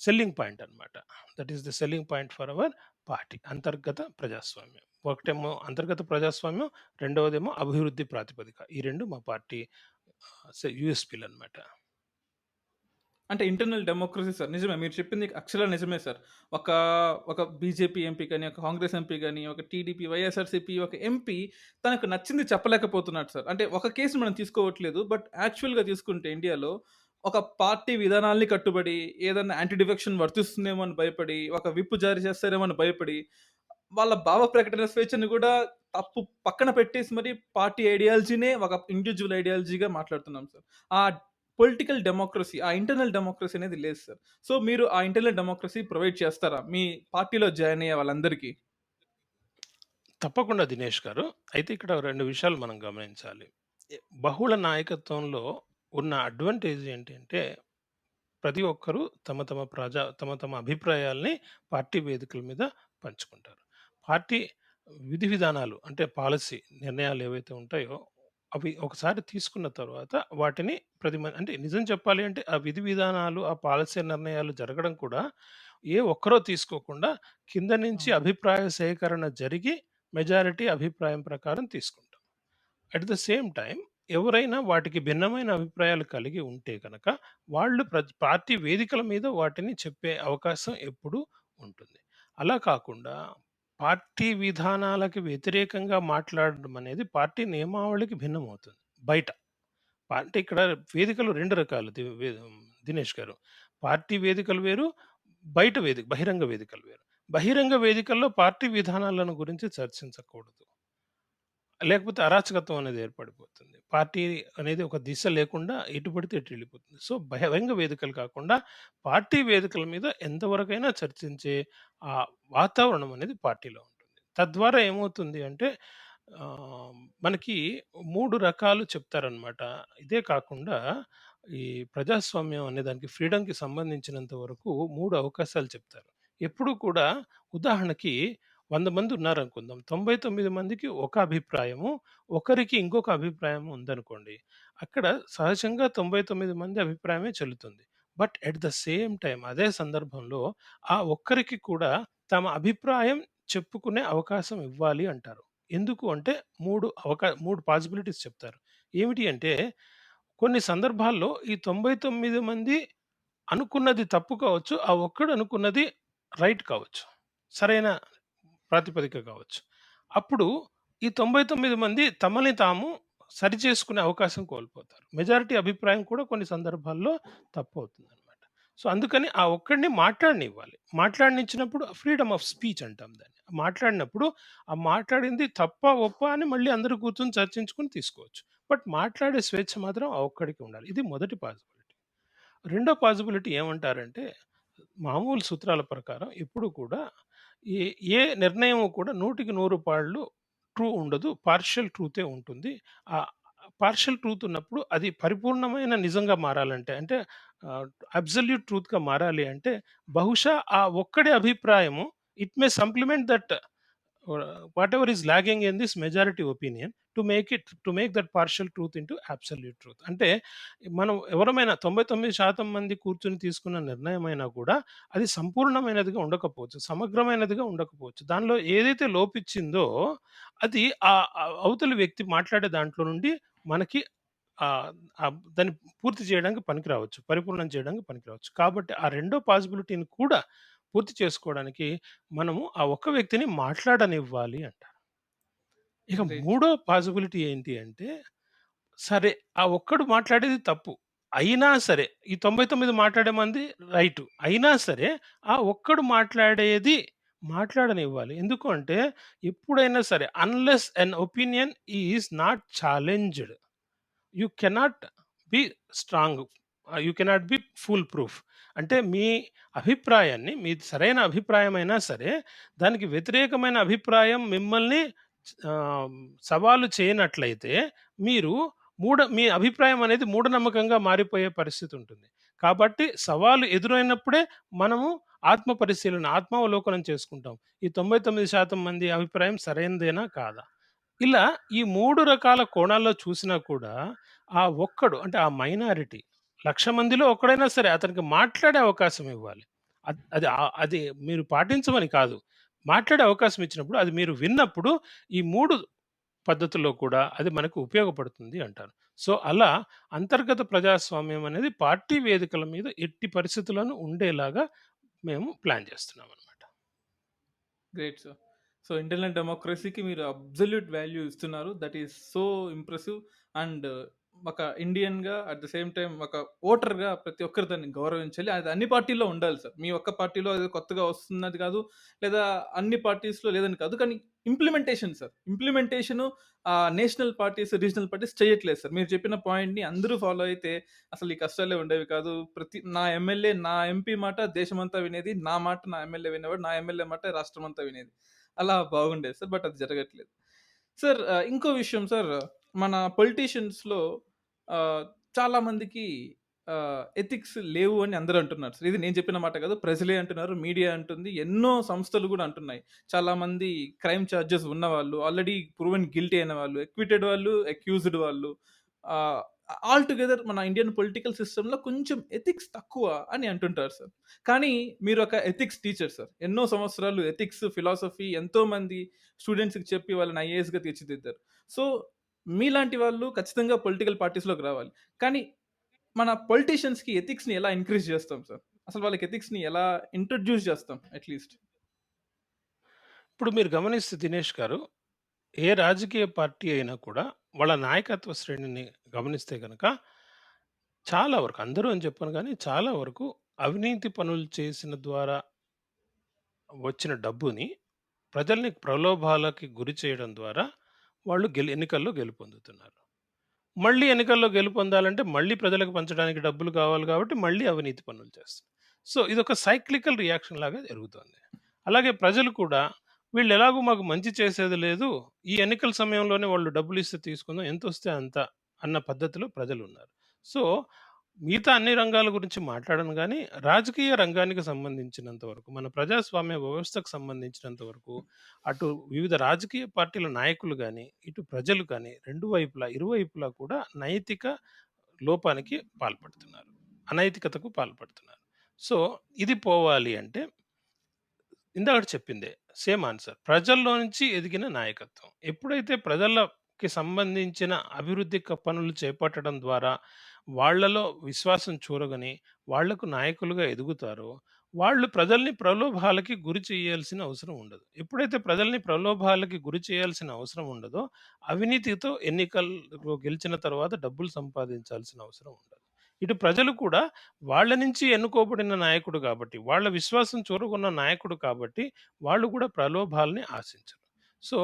సెల్లింగ్ పాయింట్ అన్నమాట. That is the selling point for our party. అంతర్గత ప్రజాస్వామ్యం. ఒకటేమో అంతర్గత ప్రజాస్వామ్యం, రెండవదేమో అభివృద్ధి ప్రాతిపదిక. ఈ 2 మా పార్టీ యూఎస్‌పీలన్నమాట. అంటే ఇంటర్నల్ డెమోక్రసీ సార్. నిజమే. మీరు చెప్పింది అక్షరాల నిజమే సార్. ఒక, ఒక బీజేపీ ఎంపీ గాని, ఒక కాంగ్రెస్ ఎంపీ గాని, ఒక టీడీపీ, వైఎస్ఆర్‌సీపీ ఒక ఎంపీ తనకు నచ్చింది చెప్పలేకపోతున్నాడు సార్. అంటే ఒక కేస్‌ని మనం తీసుకోవట్లేదు. బట్ యాక్చువల్‌గా తీసుకుంటే ఇండియాలో ఒక పార్టీ విధానాల్ని కట్టుబడి, ఏదన్నా యాంటీ డిఫెక్షన్ వర్తిస్తుందేమో అని భయపడి, ఒక విప్ జారీ చేస్తారేమో అని భయపడి, వాళ్ళ భావ ప్రకటన స్వేచ్ఛను గూడా పక్కన పెట్టేసి మరి పార్టీ ఐడియాలజీనే ఒక ఇండివిడ్యువల్ ఐడియాలజీగా మాట్లాడుతున్నాం సార్. ఆ పొలిటికల్ డెమోక్రసీ, ఆ ఇంటర్నల్ డెమోక్రసీ అనేది లేదు సార్. సో, మీరు ఆ ఇంటర్నల్ డెమోక్రసీ ప్రొవైడ్ చేస్తారా? మీ పార్టీలో జాయిన్ అయ్యే వాళ్ళందరికీ? తప్పకుండా దినేష్ గారు. అయితే ఇక్కడ 2 విషయాలు మనం గమనించాలి. బహుళ నాయకత్వంలో ఉన్న అడ్వాంటేజ్ ఏంటంటే ప్రతి ఒక్కరు తమ తమ అభిప్రాయాల్ని పార్టీ వేదికల మీద పంచుకుంటారు. పార్టీ విధి విధానాలు అంటే పాలసీ నిర్ణయాలు ఏవైతే ఉంటాయో, అవి ఒకసారి తీసుకున్న తర్వాత వాటిని అంటే నిజం చెప్పాలి అంటే ఆ విధి విధానాలు, ఆ పాలసీ నిర్ణయాలు జరగడం కూడా ఏ ఒక్కరో తీసుకోకుండా కింద నుంచి అవును. అభిప్రాయ సేకరణ జరిగి మెజారిటీ అభిప్రాయం ప్రకారం తీసుకుంటాం. అట్ ద సేమ్ టైమ్ ఎవరైనా వాటికి భిన్నమైన అభిప్రాయాలు కలిగి ఉంటే గనక, వాళ్ళు పార్టీ వేదికల మీద వాటిని చెప్పే అవకాశం ఎప్పుడూ ఉంటుంది. అలా కాకుండా పార్టీ విధానాలకి వ్యతిరేకంగా మాట్లాడడం అనేది పార్టీ నియమావళికి భిన్నమవుతుంది. బయట. అంటే ఇక్కడ వేదికలు 2 రకాలు దినేష్ గారు. పార్టీ వేదికలు వేరు, బహిరంగ వేదికలు వేరు. బహిరంగ వేదికల్లో పార్టీ విధానాలను గురించి చర్చించకూడదు. లేకపోతే అరాచకత్వం అనేది ఏర్పడిపోతుంది. పార్టీ అనేది ఒక దిశ లేకుండా ఎటు పడితే ఎటు వెళ్ళిపోతుంది. సో, బహిరంగ వేదికలు కాకుండా పార్టీ వేదికల మీద ఎంతవరకైనా చర్చించే వాతావరణం అనేది పార్టీలో ఉంటుంది. తద్వారా ఏమవుతుంది అంటే ఆహ్, మనకి 3 రకాలు చెప్తారనమాట. ఇదే కాకుండా ఈ ప్రజాస్వామ్యం అనే దానికి ఫ్రీడమ్‌కి సంబంధించినంత వరకు 3 అవకాశాలు చెప్తారు. ఎప్పుడూ కూడా ఉదాహరణకి 100 మంది ఉన్నారనుకుందాం. 99 మందికి ఒక అభిప్రాయము, ఒకరికి ఇంకొక అభిప్రాయం ఉందనుకోండి. అక్కడ సహజంగా 99 మంది అభిప్రాయమే చెల్లుతుంది. But at the same time అదే సందర్భంలో ఆ ఒక్కరికి కూడా తమ అభిప్రాయం చెప్పుకునే అవకాశం ఇవ్వాలి అంటారు. ఎందుకు అంటే 3 పాసిబిలిటీస్ చెప్తారు. ఏమిటి అంటే కొన్ని సందర్భాల్లో ఈ 99 మంది అనుకున్నది తప్పు కావచ్చు. ఆ ఒక్కడు అనుకున్నది రైట్ కావచ్చు. సరైన ప్రాతిపదిక కావచ్చు. అప్పుడు ఈ 99 మంది తమని తాము సరిచేసుకునే అవకాశం కోల్పోతారు. మెజారిటీ అభిప్రాయం కూడా కొన్ని సందర్భాల్లో తప్పవుతుందనమాట. సో, అందుకని ఆ ఒక్కడిని మాట్లాడనివ్వాలి. మాట్లాడనిచ్చినప్పుడు ఫ్రీడమ్ ఆఫ్ స్పీచ్ అంటాం దాన్ని. మాట్లాడినప్పుడు ఆ మాట్లాడింది తప్పా, ఒప్పా అని మళ్ళీ అందరూ కూర్చొని చర్చించుకొని తీసుకోవచ్చు. బట్ మాట్లాడే స్వేచ్ఛ మాత్రం ఆ ఒక్కడికి ఉండాలి. ఇది మొదటి పాసిబిలిటీ. రెండో పాసిబిలిటీ ఏమంటారంటే, మామూలు సూత్రాల ప్రకారం ఎప్పుడు కూడా ఏ ఏ నిర్ణయము కూడా 100కి 100 పాళ్ళు ట్రూ ఉండదు. పార్షియల్ ట్రూతే ఉంటుంది. ఆహ్, పార్షియల్ ట్రూత్ ఉన్నప్పుడు అది పరిపూర్ణమైన నిజంగా మారాలంటే అంటే అబ్సల్యూట్ ట్రూత్‌గా మారాలి అంటే బహుశా ఆ ఒక్కడి అభిప్రాయము it may supplement that whatever is lagging in this majority opinion to make that partial truth into absolute truth. అంటే మనం ఎవరమైనా 99% మంది కూర్చొని తీసుకున్న నిర్ణయమైనా కూడా అది సంపూర్ణమైనదిగా ఉండకపోవచ్చు. సమగ్రమైనదిగా ఉండకపోవచ్చు. దానిలో ఏదైతే లోపిచ్చిందో అది అవతలి వ్యక్తి మాట్లాడే దాంట్లో నుండి మనకి ఆహ్, దాన్ని పూర్తి చేయడానికి పనికి రావచ్చు. పరిపూర్ణం చేయడానికి పనికి రావచ్చు. కాబట్టి ఆ రెండో పాసిబిలిటీని కూడా పూర్తి చేసుకోవడానికి మనము ఆ ఒక్క వ్యక్తిని మాట్లాడనివ్వాలి అంటారు. ఇక గ్రేట్. మూడో పాసిబిలిటీ ఏంటి అంటే, సరే ఆ ఒక్కడు మాట్లాడేది తప్పు. అయినా సరే ఈ 99 మాట్లాడే మంది రైటు. అయినా సరే ఆ ఒక్కడు మాట్లాడేది మాట్లాడనివ్వాలి. ఎందుకు అంటే ఎప్పుడైనా సరే unless N opinion is not challenged you cannot be strong. You cannot be full proof. అంటే మీ అభిప్రాయాన్ని మీది సరైన అభిప్రాయమైనా సరే, దానికి వ్యతిరేకమైన అభిప్రాయం మిమ్మల్ని ఆహ్, సవాలు చేయనట్లయితే, మీరు మీ అభిప్రాయం అనేది మూఢనమ్మకంగా మారిపోయే పరిస్థితి ఉంటుంది. కాబట్టి సవాలు ఎదురైనప్పుడే మనము ఆత్మ పరిశీలన, ఆత్మావలోకనం చేసుకుంటాం. ఈ 99% మంది అభిప్రాయం సరైనదేనా? కాదా? ఇలా ఈ 3 రకాల కోణాల్లో చూసినా కూడా, ఆ ఒక్కడు అంటే ఆ మైనారిటీ 1,00,000 మందిలో ఒక్కడైనా సరే అతనికి మాట్లాడే అవకాశం ఇవ్వాలి. అది మీరు పాటించమని కాదు. మాట్లాడే అవకాశం ఇచ్చినప్పుడు, అది మీరు విన్నప్పుడు ఈ 3 పద్ధతుల్లో కూడా అది మనకు ఉపయోగపడుతుంది అంటాను. సో, అలా అంతర్గత ప్రజాస్వామ్యం అనేది పార్టీ వేదికల మీద ఎట్టి పరిస్థితుల్లోనూ ఉండేలాగా మేము ప్లాన్ చేస్తున్నామనమాట. Great sir. సో, ఇంటర్నల్ డెమోక్రసీకి మీరు అబ్సల్యూట్ వాల్యూ ఇస్తున్నారు. That is so impressive. And ఒక ఇండియన్‌గా అట్ ద సేమ్ టైమ్ ఒక ఓటర్‌గా ప్రతి ఒక్కరు దాన్ని గౌరవించాలి. అది అన్ని పార్టీల్లో ఉండాలి సార్. మీ ఒక్క పార్టీలో అది కొత్తగా వస్తున్నది కాదు. లేదా అన్ని పార్టీస్‌లో లేదని కాదు. కానీ implementation sir. Implementation national parties, regional parties చేయట్లేదు సార్. మీరు చెప్పిన పాయింట్‌ని అందరూ ఫాలో అయితే అసలు ఈ కష్టాలే ఉండేవి కాదు. నా ఎమ్మెల్యే, నా ఎంపీ మాట దేశమంతా వినేది. నా మాట నా ఎమ్మెల్యే వినేవాడు. నా ఎమ్మెల్యే మాట రాష్ట్రమంతా వినేది. అలా బాగుండేది సార్. బట్ అది జరగట్లేదు. సార్ ఇంకో విషయం సార్. మన పొలిటీషియన్స్‌లో చాలా మందికి ఎథిక్స్ లేవు అని అందరూ అంటున్నారు సార్. ఇది నేను చెప్పిన మాట కాదు. ప్రజలే అంటున్నారు. మీడియా అంటుంది. ఎన్నో సంస్థలు గూడా అంటున్నాయి. చాలామంది క్రైమ్ చార్జెస్ ఉన్నవాళ్ళు, ఆల్రెడీ ప్రూవెన్ గిల్టీ అయిన వాళ్ళు, ఎక్విటెడ్ వాళ్ళు, అక్యూజ్డ్ వాళ్ళు ఆహ్, ఆల్ టుగెదర్ మన ఇండియన్ పొలిటికల్ సిస్టమ్‌లో కొంచెం ఎథిక్స్ తక్కువ అని అంటుంటారు సార్. కానీ మీరొక ఎథిక్స్ టీచర్ సార్. ఎన్నో సంవత్సరాలు ఎథిక్స్, ఫిలాసఫీ ఎంతోమంది స్టూడెంట్స్‌కి చెప్పి వాళ్ళని ఐఏఎస్‌గా తీర్చిదిద్దారు. సో, మీలాంటి వాళ్ళు ఖచ్చితంగా పొలిటికల్ పార్టీస్‌లోకి రావాలి. కానీ మన పొలిటీషియన్స్‌కి ఎథిక్స్‌ని ఎలా ఇంక్రీజ్ చేస్తాం సార్? అసలు వాళ్ళకి ఎథిక్స్‌ని ఎలా ఇంట్రొడ్యూస్ చేస్తాం అట్‌లీస్ట్? ఇప్పుడు మీరు గమనిస్తే దినేష్ గారు, ఏ రాజకీయ పార్టీ అయినా కూడా వాళ్ళ నాయకత్వ శ్రేణిని గమనిస్తే గనక చాలా వరకు అందరూ అని చెప్పను గానీ, చాలా వరకు అవినీతి పనులు చేసిన ద్వారా వచ్చిన డబ్బుని ప్రజల్ని ప్రలోభాలకి గురి చేయడం ద్వారా వాళ్ళు ఎన్నికల్లో గెలుపొందుతున్నారు. మళ్ళీ ఎన్నికల్లో గెలుపొందాలంటే మళ్ళీ ప్రజలకు పంచడానికి డబ్బులు కావాలి కాబట్టి మళ్ళీ అవినీతి పనులు చేస్తారు. సో, ఇదొక సైక్లికల్ రియాక్షన్ లాగా జరుగుతోంది. అలాగే ప్రజలు కూడా వీళ్ళు ఎలాగో మాకు మంచి చేసేది లేదు. ఈ ఎన్నికల సమయంలోనే వాళ్ళు డబ్బులిస్తే తీసుకుందాం. ఎంతొస్తే అంత అన్న పద్ధతిలో ప్రజలున్నారు. సో, మిగతా అన్ని రంగాల గురించి మాట్లాడను గానీ, రాజకీయ రంగానికి సంబంధించినంత వరకు, మన ప్రజాస్వామ్య వ్యవస్థకు సంబంధించినంత వరకు, అటు వివిధ రాజకీయ పార్టీల నాయకులు గాని, ఇటు ప్రజలు కానీ, 2 వైపులా, ఇరువైపులా కూడా నైతిక లోపానికి పాల్పడుతున్నారు. అనైతికతకు పాల్పడుతున్నారు. సో, ఇది పోవాలి అంటే ఇందాకడ చెప్పిందే సేమ్ ఆన్సర్. ప్రజల్లో నుంచి ఎదిగిన నాయకత్వం. ఎప్పుడైతే ప్రజలకి సంబంధించిన అభివృద్ధి పనులు చేపట్టడం ద్వారా వాళ్ళలో విశ్వాసం చూరగని, వాళ్లకు నాయకులుగా ఎదుగుతారో, వాళ్ళు ప్రజల్ని ప్రలోభాలకి గురి చేయాల్సిన అవసరం ఉండదు. ఎప్పుడైతే ప్రజల్ని ప్రలోభాలకి గురి చేయాల్సిన అవసరం ఉండదో, అవినీతితో ఎన్నికల్లో గెలిచిన తర్వాత డబ్బులు సంపాదించాల్సిన అవసరం ఉండదు. ఇటు ప్రజలు కూడా వాళ్ళ నుంచి ఎన్నుకోబడిన నాయకుడు కాబట్టి, వాళ్ళ విశ్వాసం చూరగొన్న నాయకుడు కాబట్టి, వాళ్ళు కూడా ప్రలోభాల్ని ఆశించరు. So,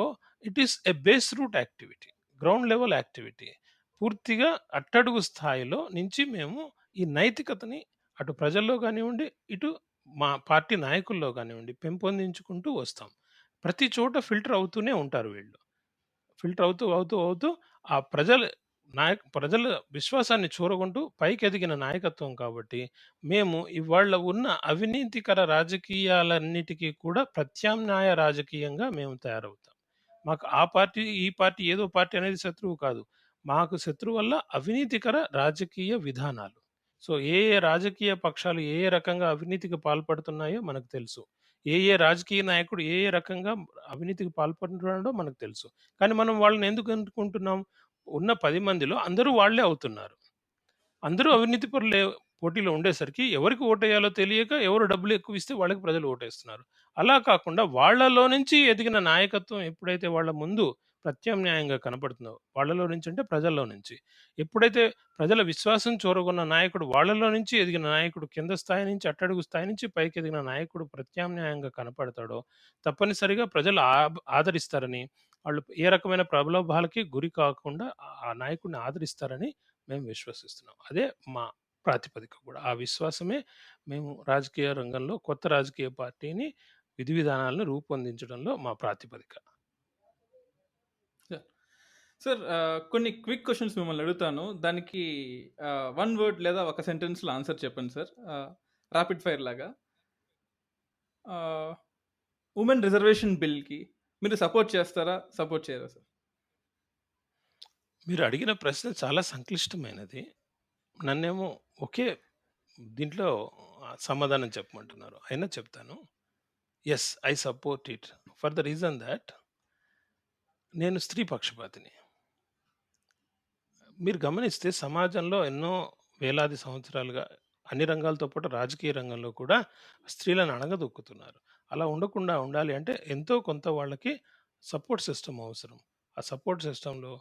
it is a base root activity. Ground level activity. పూర్తిగా అట్టడుగు స్థాయిలో నుంచి మేము ఈ నైతికతని అటు ప్రజల్లో గానివ్వండి, ఇటు మా పార్టీ నాయకుల్లో గానివ్వండి పెంపొందించుకుంటూ వస్తాం. ప్రతి చోట ఫిల్టర్ అవుతూనే ఉంటారు వీళ్ళు. ఫిల్టర్ అవుతూ ఆ ప్రజల విశ్వాసాన్ని చూరగొంటూ పైకెదిగిన నాయకత్వం కాబట్టి, మేము ఇవాళ ఉన్న అవినీతికర రాజకీయాలన్నిటికీ కూడా ప్రత్యామ్నాయ రాజకీయంగా మేము తయారవుతాం. మాకు ఆ పార్టీ, ఈ పార్టీ ఏదో పార్టీ అనేది శత్రువు కాదు. మాకు శత్రువల్ల అవినీతికర రాజకీయ విధానాలు. సో, ఏ రాజకీయ పక్షాలు ఏ రకంగా అవినీతికి పాల్పడుతున్నాయో మనకు తెలుసు. ఏ రాజకీయ నాయకుడు ఏ రకంగా అవినీతికి పాల్పడుతున్నాడో మనకు తెలుసు. కానీ మనం వాళ్ళని ఎందుకు ఎన్నుకుంటున్నాం? ఉన్న 10 మందిలో అందరూ వాళ్ళే అవుతున్నారు. అందరూ అవినీతి పరులే పోటీలో ఉండేసరికి ఎవరికి ఓటేయాలో తెలియక ఎవరు డబ్బులు ఎక్కువిస్తే వాళ్ళకి ప్రజలు ఓటేస్తున్నారు. అలా కాకుండా వాళ్ళలో నుంచి ఎదిగిన నాయకత్వం ఎప్పుడైతే వాళ్ళ ముందు ప్రత్యామ్నాయంగా కనపడుతుందో, వాళ్ళలో నుంచి అంటే ప్రజల్లో నుంచి. ఎప్పుడైతే ప్రజల విశ్వాసం చూరగొన్న నాయకుడు వాళ్ళలో నుంచి ఎదిగిన నాయకుడు కింద స్థాయి నుంచి అట్టడుగు స్థాయి నుంచి పైకి ఎదిగిన నాయకుడు ప్రత్యామ్నాయంగా కనపడతాడో, తప్పనిసరిగా ప్రజలు ఆదరిస్తారని, వాళ్ళు ఏ రకమైన ప్రలోభాలకి గురి కాకుండా ఆ నాయకుడిని ఆదరిస్తారని మేము విశ్వసిస్తున్నాం. అదే మా ప్రాతిపదిక కూడా. ఆ విశ్వాసమే మేము రాజకీయ రంగంలో కొత్త రాజకీయ పార్టీని విధి విధానాలను రూపొందించడంలో మా ప్రాతిపదిక. సార్, సార్ కొన్ని క్విక్ క్వెషన్స్ మిమ్మల్ని అడుగుతాను. దానికి 1 వర్డ్ లేదా ఒక సెంటెన్స్‌లో ఆన్సర్ చెప్పండి సార్. రాపిడ్ ఫైర్ లాగా. వుమెన్ రిజర్వేషన్ బిల్‌కి మీరు సపోర్ట్ చేస్తారా? సపోర్ట్ చేయరా సార్? మీరు అడిగిన ప్రశ్న చాలా సంక్లిష్టమైనది. నన్నేమో ఒకే దీంట్లో సమాధానం చెప్పమంటున్నారు. అయినా చెప్తాను. Yes, I support it. For the reason that నేను స్త్రీ పక్షపాతిని. మీరు గమనిస్తే సమాజంలో ఎన్నో వేలాది సంవత్సరాలుగా అన్ని రంగాలతో పాటు రాజకీయ రంగంలో కూడా స్త్రీలను అణగదొక్కుతున్నారు. అలా ఉండకుండా ఉండాలి అంటే ఎంతో కొంత వాళ్ళకి సపోర్ట్ సిస్టమ్ అవసరం. ఆ సపోర్ట్ సిస్టమ్‌లో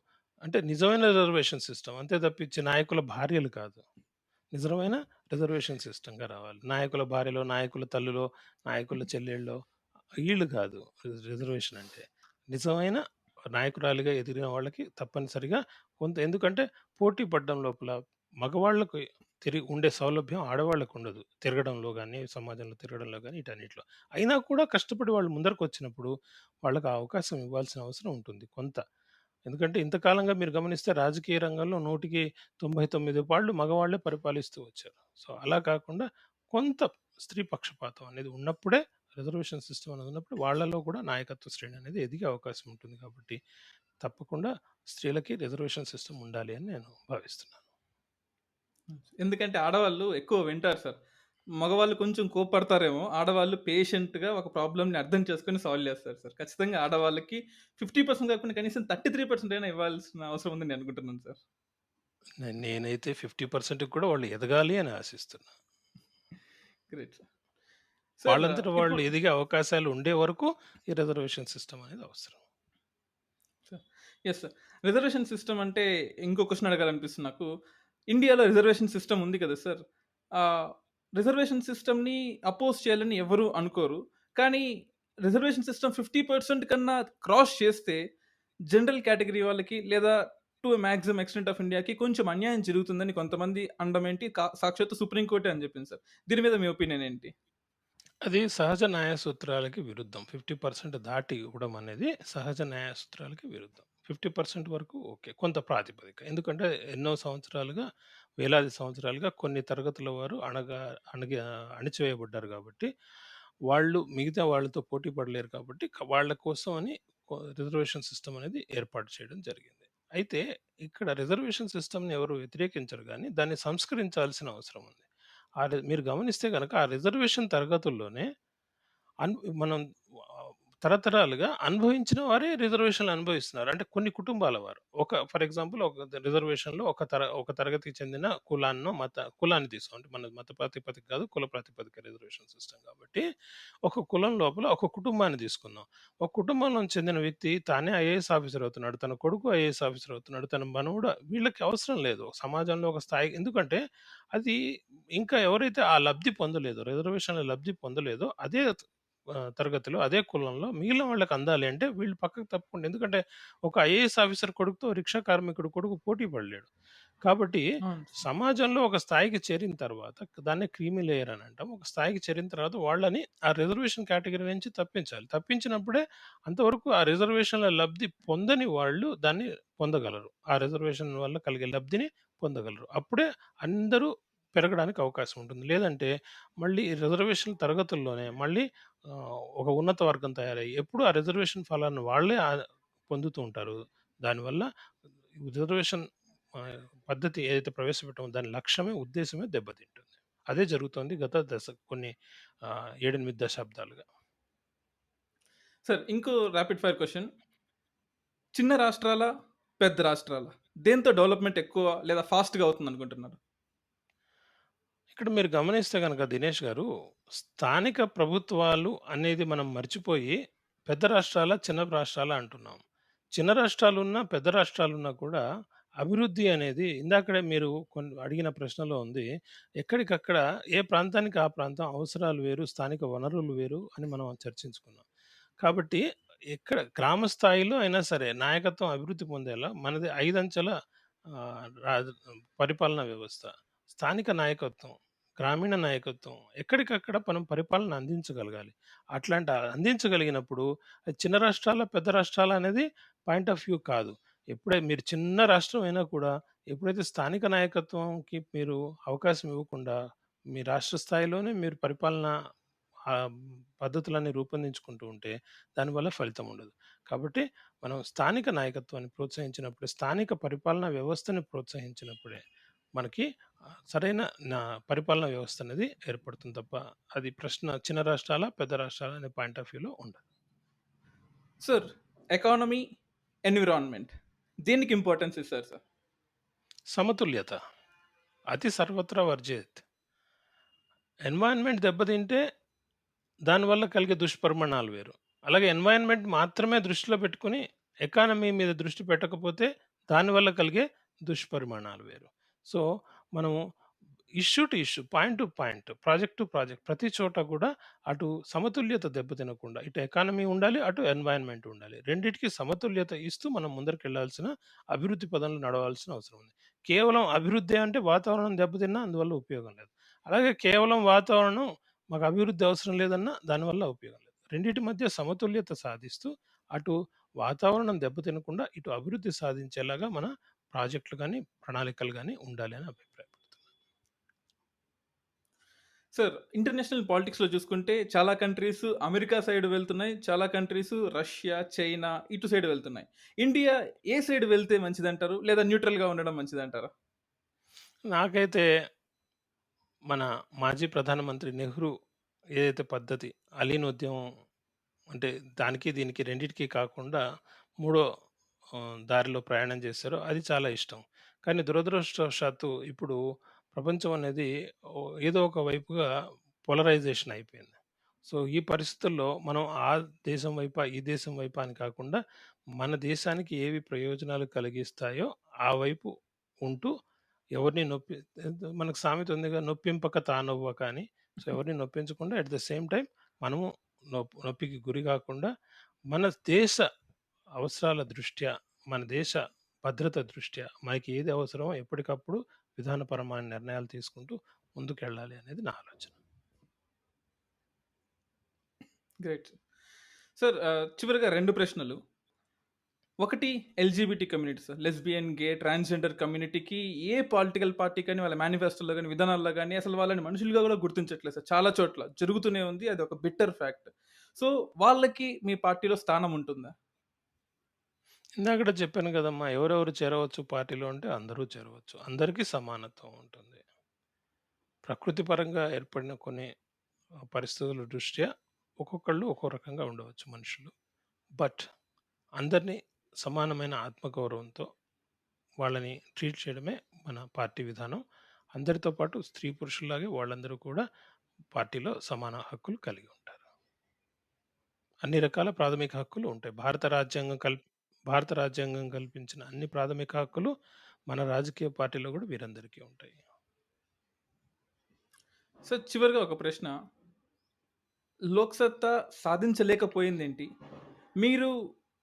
అంటే నిజమైన రిజర్వేషన్ సిస్టమ్. అంతే తప్పించి నాయకుల భార్యలు కాదు. నిజమైన రిజర్వేషన్ సిస్టమ్‌గా రావాలి. నాయకుల భార్యలో, నాయకుల తల్లులో, నాయకుల చెల్లెళ్ళో ఈళ్ళు కాదు రిజర్వేషన్ అంటే. నిజమైన నాయకురాలిగా ఎదిగిన వాళ్ళకి తప్పనిసరిగా కొంత ఎందుకంటే పోటీ పడడం లోపల మగవాళ్ళకు ఉండే సౌలభ్యం ఆడవాళ్ళకుండదు. తిరగడంలో గాని, సమాజంలో తిరగడంలో గాని వీటన్నిటిలో. అయినా కూడా కష్టపడి వాళ్ళు ముందరకొచ్చినప్పుడు వాళ్ళకి ఆ అవకాశం ఇవ్వాల్సిన అవసరం ఉంటుంది కొంత. ఎందుకంటే ఇంతకాలంగా మీరు గమనిస్తే రాజకీయ రంగంలో 100కి 99 పాళ్ళు మగవాళ్ళే పరిపాలిస్తూ వచ్చారు. సో, అలా కాకుండా కొంత స్త్రీ పక్షపాతం అనేది ఉన్నప్పుడే రిజర్వేషన్ సిస్టమ్ అనేది ఉన్నప్పుడు వాళ్ళలో కూడా నాయకత్వ శ్రేణి అనేది ఎదిగే అవకాశం ఉంటుంది కాబట్టి తప్పకుండా స్త్రీలకి రిజర్వేషన్ సిస్టమ్ ఉండాలి అని నేను భావిస్తున్నాను. ఎందుకంటే ఆడవాళ్ళు ఎక్కువ వింటారు సార్. మగవాళ్ళు కొంచెం కోప్పడతారేమో. ఆడవాళ్ళు పేషెంట్‌గా ఒక ప్రాబ్లమ్‌ని అర్థం చేసుకొని సాల్వ్ చేస్తారు సార్. ఖచ్చితంగా ఆడవాళ్ళకి 50% కాకపోయినా కనీసం 33% అయినా ఇవ్వాల్సిన అవసరం ఉందని నేను అనుకుంటున్నాను సార్. నేనైతే 50% కూడా వాళ్ళు ఎదగాలి అని ఆశిస్తున్నా. Great sir. సార్ వాళ్ళంతట వాళ్ళు ఇప్పుడు ఎదిగే అవకాశాలు ఉండే వరకు ఈ రిజర్వేషన్ సిస్టమ్ అనేది అవసరం. Sir. Yes sir. Reservation system అంటే ఇంకో క్వెషన్ అడగాలనిపిస్తుంది నాకు. ఇండియాలో రిజర్వేషన్ సిస్టమ్ ఉంది కదా సార్! ఆహ్, రిజర్వేషన్ సిస్టమ్‌ని అపోజ్ చేయాలని ఎవరు అనుకోరు. కానీ రిజర్వేషన్ సిస్టమ్ 50% కన్నా క్రాస్ చేస్తే జనరల్ కేటగరీ వాళ్ళకి లేదా to a maximum extent of ఇండియాకి కొంచెం అన్యాయం జరుగుతుందని కొంతమంది అనడం ఏంటి సాక్షాత్తు సుప్రీం కోర్టే అని చెప్పింది సార్. దీని మీద మీ ఒపీనియన్ ఏంటి? అది సహజ న్యాయ సూత్రాలకి విరుద్ధం. 50% దాటి ఇవ్వడం అనేది సహజ న్యాయ సూత్రాలకి విరుద్ధం. 50% వరకు ఓకే. కొంత ప్రాతిపదిక. ఎందుకంటే ఎన్నో సంవత్సరాలుగా, వేలాది సంవత్సరాలుగా కొన్ని తరగతుల వారు అణిచివేయబడ్డారు కాబట్టి, వాళ్ళు మిగతా వాళ్ళతో పోటీ పడలేరు కాబట్టి, వాళ్ళ కోసం అని రిజర్వేషన్ సిస్టమ్ అనేది ఏర్పాటు చేయడం జరిగింది. అయితే ఇక్కడ రిజర్వేషన్ సిస్టమ్‌ని ఎవరు వ్యతిరేకించరు గానీ, దాన్ని సంస్కరించాల్సిన అవసరం ఉంది. మీరు గమనిస్తే గనక ఆ రిజర్వేషన్ తరగతుల్లోనే మనం తరతరాలుగా అనుభవించిన వారే రిజర్వేషన్‌లు అనుభవిస్తున్నారు. అంటే కొన్ని కుటుంబాల వారు. ఫర్ ఎగ్జాంపుల్ ఒక రిజర్వేషన్‌లో ఒక తరగతికి చెందిన కులాన్ని తీసుకోం. అంటే మన మత ప్రాతిపదిక కాదు, కుల ప్రాతిపదిక రిజర్వేషన్ సిస్టమ్ కాబట్టి, ఒక కులం లోపల ఒక కుటుంబాన్ని తీసుకుందాం. ఒక కుటుంబంలోకి చెందిన వ్యక్తి తానే ఐఏఎస్ ఆఫీసర్ అవుతున్నాడు. తన కొడుకు ఐఏఎస్ ఆఫీసర్ అవుతున్నాడు. తన మనవడు వీళ్ళకి అవసరం లేదు. సమాజంలో ఒక స్థాయి ఎందుకంటే అది ఇంకా ఎవరైతే ఆ లబ్ధి పొందలేదో, రిజర్వేషన్‌ల లబ్ధి పొందలేదో అదే తరగతిలో, అదే కులంలో మిగిలిన వాళ్ళకి అందాలి అంటే వీళ్ళు పక్కకు తప్పకుండా ఎందుకంటే ఒక ఐఏఎస్ ఆఫీసర్ కొడుకుతో రిక్షా కార్మికుడు కొడుకు పోటీ పడలేడు. కాబట్టి అవును సార్. సమాజంలో ఒక స్థాయికి చేరిన తర్వాత దాన్నే క్రీమీ లేయర్ అని అంటాం. ఒక స్థాయికి చేరిన తర్వాత వాళ్ళని ఆ రిజర్వేషన్ కేటగరీ నుంచి తప్పించాలి. తప్పించినప్పుడే అంతవరకు ఆ రిజర్వేషన్‌ల లబ్ధి పొందని వాళ్ళు దాన్ని పొందగలరు. ఆ రిజర్వేషన్ వల్ల కలిగే లబ్ధిని పొందగలరు. అప్పుడే అందరూ పెరగడానికి అవకాశం ఉంటుంది. లేదంటే మళ్ళీ రిజర్వేషన్ తరగతుల్లోనే మళ్ళీ ఒక ఉన్నత వర్గం తయారయ్యి ఎప్పుడు ఆ రిజర్వేషన్ ఫలాన్ని వాళ్ళే పొందుతూ ఉంటారు. దానివల్ల రిజర్వేషన్ పద్ధతి ఏదైతే ప్రవేశపెట్టామో దాని లక్ష్యమే, ఉద్దేశ్యమే దెబ్బతింటుంది. అదే జరుగుతోంది గత కొన్ని 7, 8 దశాబ్దాలుగా. సార్ ఇంకో ర్యాపిడ్ ఫైర్ క్వెషన్. చిన్న రాష్ట్రాలా? పెద్ద రాష్ట్రాలా? దేంతో డెవలప్‌మెంట్ ఎక్కువ లేదా ఫాస్ట్‌గా అవుతుందనుకుంటున్నారు? ఇక్కడ మీరు గమనిస్తే గనక దినేష్ గారు, స్థానిక ప్రభుత్వాలు అనేది మనం మర్చిపోయి పెద్ద రాష్ట్రాలా, చిన్న రాష్ట్రాలా అంటున్నాం. చిన్న రాష్ట్రాలున్నా, పెద్ద రాష్ట్రాలున్నా కూడా అభివృద్ధి అనేది ఇందాకడే మీరు అడిగిన ప్రశ్నలో ఉంది. ఎక్కడికక్కడ ఏ ప్రాంతానికి ఆ ప్రాంతం అవసరాలు వేరు, స్థానిక వనరులు వేరు అని మనం చర్చించుకున్నాం. కాబట్టి గ్రామ స్థాయిలో అయినా సరే నాయకత్వం అభివృద్ధి పొందేలా మనది 5 అంచెల రాజ పరిపాలనా వ్యవస్థ. స్థానిక నాయకత్వం, గ్రామీణ నాయకత్వం ఎక్కడికక్కడ మనం పరిపాలన అందించగలగాలి. అందించగలిగినప్పుడు అది చిన్న రాష్ట్రాలా, పెద్ద రాష్ట్రాలా అనేది పాయింట్ ఆఫ్ వ్యూ కాదు. మీరు చిన్న రాష్ట్రం అయినా కూడా ఎప్పుడైతే స్థానిక నాయకత్వంకి మీరు అవకాశం ఇవ్వకుండా, మీ రాష్ట్ర స్థాయిలోనే మీరు పరిపాలన ఆహ్, పద్ధతులన్నీ రూపొందించుకుంటూ ఉంటే దానివల్ల ఫలితం ఉండదు. కాబట్టి మనం స్థానిక నాయకత్వాన్ని ప్రోత్సహించినప్పుడే, స్థానిక పరిపాలనా వ్యవస్థని ప్రోత్సహించినప్పుడే మనకి సరైన నా పరిపాలనా వ్యవస్థ అనేది ఏర్పడుతుంది తప్ప, అది ప్రశ్న చిన్న రాష్ట్రాలా, పెద్ద రాష్ట్రాలా అనే పాయింట్ ఆఫ్ వ్యూలో ఉండదు. సార్ ఎకానమీ, ఎన్విరాన్మెంట్ దేనికి ఇంపార్టెన్స్ ఇస్తారు సార్? సమతుల్యత అతి సర్వత్రా వర్జేత్. ఎన్వైర్న్‌మెంట్ దెబ్బతింటే దానివల్ల కలిగే దుష్పరిమాణాలు వేరు. అలాగే ఎన్వైర్న్‌మెంట్ మాత్రమే దృష్టిలో పెట్టుకొని, ఎకానమీ మీద దృష్టి పెట్టకపోతే, దానివల్ల కలిగే దుష్పరిమాణాలు వేరు. సో, మనము issue to issue, point to point, project to project ప్రతి చోట కూడా అటు సమతుల్యత దెబ్బతినకుండా, ఇటు ఎకానమీ ఉండాలి, అటు ఎన్వైర్న్‌మెంట్ ఉండాలి. రెండిటికి సమతుల్యత ఇస్తూ మనం ముందరికెళ్ళాల్సిన అభివృద్ధి పదంలో నడవాల్సిన అవసరం ఉంది. కేవలం అభివృద్ధి అంటే వాతావరణం దెబ్బతిన్నా అందువల్ల ఉపయోగం లేదు. అలాగే కేవలం వాతావరణం మాకు అభివృద్ధి అవసరం లేదన్నా దానివల్ల ఉపయోగం లేదు. రెండిటి మధ్య సమతుల్యత సాధిస్తూ అటు వాతావరణం దెబ్బతినకుండా ఇటు అభివృద్ధి సాధించేలాగా మన ప్రాజెక్టులు గాని, ప్రణాళికలు గాని ఉండాలి అని అభిప్రాయపడుతున్నాను. సార్ ఇంటర్నేషనల్ పాలిటిక్స్‌లో చూసుకుంటే చాలా కంట్రీస్ అమెరికా సైడ్ వెళ్తున్నాయి. చాలా కంట్రీస్ రష్యా, చైనా ఇటు సైడ్ వెళ్తున్నాయి. ఇండియా ఏ సైడ్ వెళ్తే మంచిదంటారు? లేదా న్యూట్రల్‌గా ఉండడం మంచిదంటారా? నాకైతే మన మాజీ ప్రధానమంత్రి నెహ్రూ ఏదైతే పద్ధతి అలీన్ ఉద్యమం అంటే దానికి దీనికి రెండిటికి కాకుండా మూడో దారిలో ప్రయాణం చేశారో అది చాలా ఇష్టం. కానీ దురదృష్టవశాత్తు ఇప్పుడు ప్రపంచం అనేది ఏదో ఒక వైపుగా పోలరైజేషన్ అయిపోయింది. సో, ఈ పరిస్థితుల్లో మనం ఆ దేశం వైపా, ఈ దేశం వైపా అని కాకుండా మన దేశానికి ఏవి ప్రయోజనాలు కలిగిస్తాయో ఆ వైపు ఉంటూ ఎవరిని మనకు సామెత ఉందిగా నొప్పింపక తానొవ్వక అని. సో, ఎవరిని నొప్పించకుండా అట్ ద సేమ్ టైమ్ మనము నొప్పికి గురి కాకుండా మన దేశ అవసరాల దృష్ట్యా, మన దేశ భద్రత దృష్ట్యా మనకి ఏది అవసరమో ఎప్పటికప్పుడు విధానపరమైన నిర్ణయాలు తీసుకుంటూ ముందుకెళ్ళాలి అనేది నా ఆలోచన. గ్రేట్. సార్ చివరగా 2 ప్రశ్నలు. ఒకటి ఎల్‌జీబీటీ కమ్యూనిటీ సార్. లెస్బియన్, గే, ట్రాన్స్‌జెండర్ కమ్యూనిటీకి ఏ పొలిటికల్ పార్టీ కానీ, వాళ్ళ మేనిఫెస్టోలో గాని, విధానాల్లో గాని అసలు వాళ్ళని మనుషులుగా గూడా గుర్తించట్లేదు సార్. చాలా చోట్ల జరుగుతూనే ఉంది. అది ఒక బిట్టర్ ఫ్యాక్ట్. సో, వాళ్ళకి మీ పార్టీలో స్థానం ఉంటుందా? ఇందాకడ చెప్పాను కదమ్మా! ఎవరెవరు చేరవచ్చు పార్టీలో అంటే అందరూ చేరవచ్చు. అందరికీ సమానత్వం ఉంటుంది. ప్రకృతి పరంగా ఏర్పడిన కొన్ని పరిస్థితుల దృష్ట్యా ఒక్కొక్కళ్ళు ఒక్కో రకంగా ఉండవచ్చు మనుషులు. బట్ అందరినీ సమానమైన ఆత్మగౌరవంతో వాళ్ళని ట్రీట్ చేయడమే మన పార్టీ విధానం. అందరితో పాటు స్త్రీ పురుషుల్లాగే వాళ్ళందరూ కూడా పార్టీలో సమాన హక్కులు కలిగి ఉంటారు. అన్ని రకాల ప్రాథమిక హక్కులు ఉంటాయి. భారత రాజ్యాంగం కల్పించిన అన్ని ప్రాథమిక హక్కులు మన రాజకీయ పార్టీలో గూడా వీరందరికీ ఉంటాయి. సార్ చివరిగా ఒక ప్రశ్న. లోక్‌సత్తా సాధించలేకపోయిందేంటి? మీరు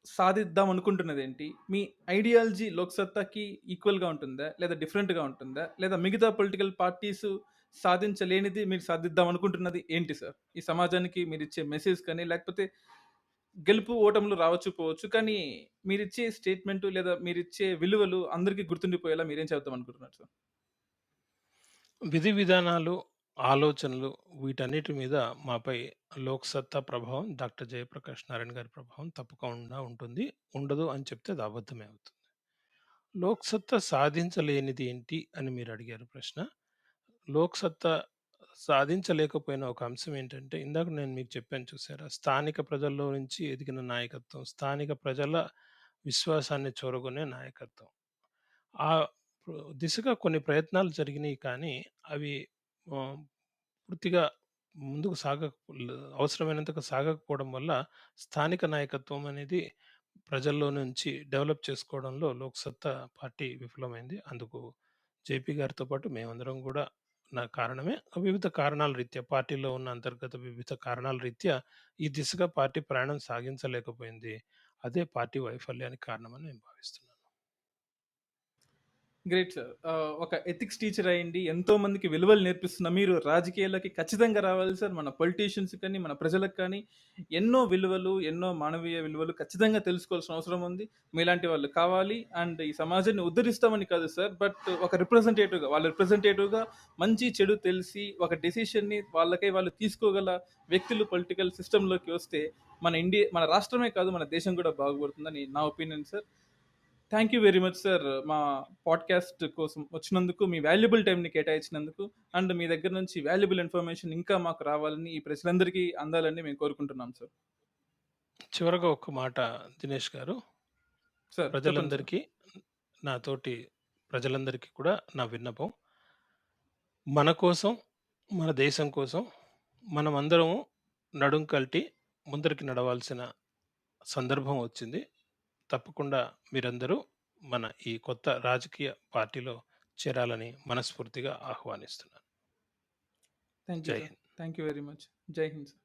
సాధిద్దాం అనుకుంటున్నదేంటి? మీ ఐడియాలజీ లోక్‌సత్తాకి ఈక్వల్‌గా ఉంటుందా? లేదా డిఫరెంట్‌గా ఉంటుందా? లేదా మిగతా పొలిటికల్ పార్టీసు సాధించలేనిది మీరు సాధిద్దాం అనుకుంటున్నది ఏంటి సార్? ఈ సమాజానికి మీరిచ్చే మెసేజ్ కానీ, లేకపోతే గెలుపు, ఓటములు రావచ్చు, పోవచ్చు. కానీ మీరిచ్చే స్టేట్‌మెంటు లేదా మీరిచ్చే విలువలు అందరికి గుర్తుండిపోయేలా మీరేం చెప్దాం అనుకుంటున్నారు సార్? విధి విధానాలు, ఆలోచనలు వీటన్నిటి మీద మాపై లోక్‌సత్తా ప్రభావం డాక్టర్ జయప్రకాష్ నారాయణ గారి ప్రభావం తప్పకుండా ఉంటుంది. ఉండదు అని చెప్తే అది అబద్ధమే అవుతుంది. లోక్‌సత్తా సాధించలేనిది ఏంటి అని మీరడిగారు ప్రశ్న. లోక్‌సత్తా సాధించలేకపోయిన ఒక అంశం ఏంటంటే, ఇందాక నేను మీకు చెప్పాను చూసారా? స్థానిక ప్రజల్లో నుంచి ఎదిగిన నాయకత్వం, స్థానిక ప్రజల విశ్వాసాన్ని చూరగొనే నాయకత్వం. ఆ దిశగా కొన్ని ప్రయత్నాలు జరిగినియి కానీ, అవి ఆహ్, పూర్తిగా ముందుకు అవసరమైనంతగా సాగకపోవడం వల్ల, స్థానిక నాయకత్వం అనేది ప్రజల్లో నుంచి డెవలప్ చేసుకోవడంలో లోక్‌సత్తా పార్టీ విఫలమైంది. అందుకు జేపీ గారితో పాటు మేమందరం గూడా కారణమే. వివిధ కారణాల రీత్యా పార్టీలో ఉన్న అంతర్గత వివిధ కారణాల రీత్యా ఈ దిశగా పార్టీ ప్రయాణం సాగించలేకపోయింది. అదే పార్టీ వైఫల్యానికి కారణమని నేను భావిస్తున్నాను. Great sir. ఒక ఎథిక్స్ టీచర్ అయ్యుండి ఎంతో మందికి విలువలు నేర్పిస్తున్న మీరు రాజకీయాల్లోకి ఖచ్చితంగా రావాలి సార్. మన పొలిటీషియన్స్ కానీ, మన ప్రజలకు కానీ ఎన్నో విలువలు, ఎన్నో మానవీయ విలువలు ఖచ్చితంగా తెలుసుకోవాల్సిన అవసరం ఉంది. మీలాంటి వాళ్ళు కావాలి. అండ్ ఈ సమాజాన్ని ఉద్ధరిస్తామని కాదు సార్. బట్ ఒక రిప్రజెంటేటివ్‌గా వాళ్ళ రిప్రజెంటేటివ్‌గా మంచి, చెడు తెలిసి ఒక డెసిషన్‌ని వాళ్ళకై వాళ్ళు తీసుకోగల వ్యక్తులు పొలిటికల్ సిస్టమ్‌లోకి వస్తే మన రాష్ట్రమే కాదు మన దేశం కూడా బాగుపడుతుందని నా opinion sir. Thank you very much sir. మా పాడ్‌కాస్ట్ కోసం వచ్చినందుకు, మీ వాల్యుబుల్ టైమ్‌ని కేటాయించినందుకు, అండ్ మీ దగ్గర నుంచి వాల్యుబుల్ ఇన్ఫర్మేషన్ ఇంకా మాకు రావాలని, ఈ ప్రజలందరికీ అందాలని మేము కోరుకుంటున్నాం సార్. చివరగా ఒక్క మాట దినేష్ గారు. సార్ చెప్పండి సార్. ప్రజలందరికీ నాతోటి ప్రజలందరికీ కూడా నా విన్నపం. మన కోసం, మన దేశం కోసం మనమందరము నడుం కల్టి ముందరికి నడవాల్సిన సందర్భం వచ్చింది. తప్పకుండా మీరందరూ మన ఈ కొత్త రాజకీయ పార్టీలో చేరాలని మనస్ఫూర్తిగా ఆహ్వానిస్తున్నాను. థ్యాంక్ యూ జై sir. Hind. Thank you very much. జై హింద్ సార్.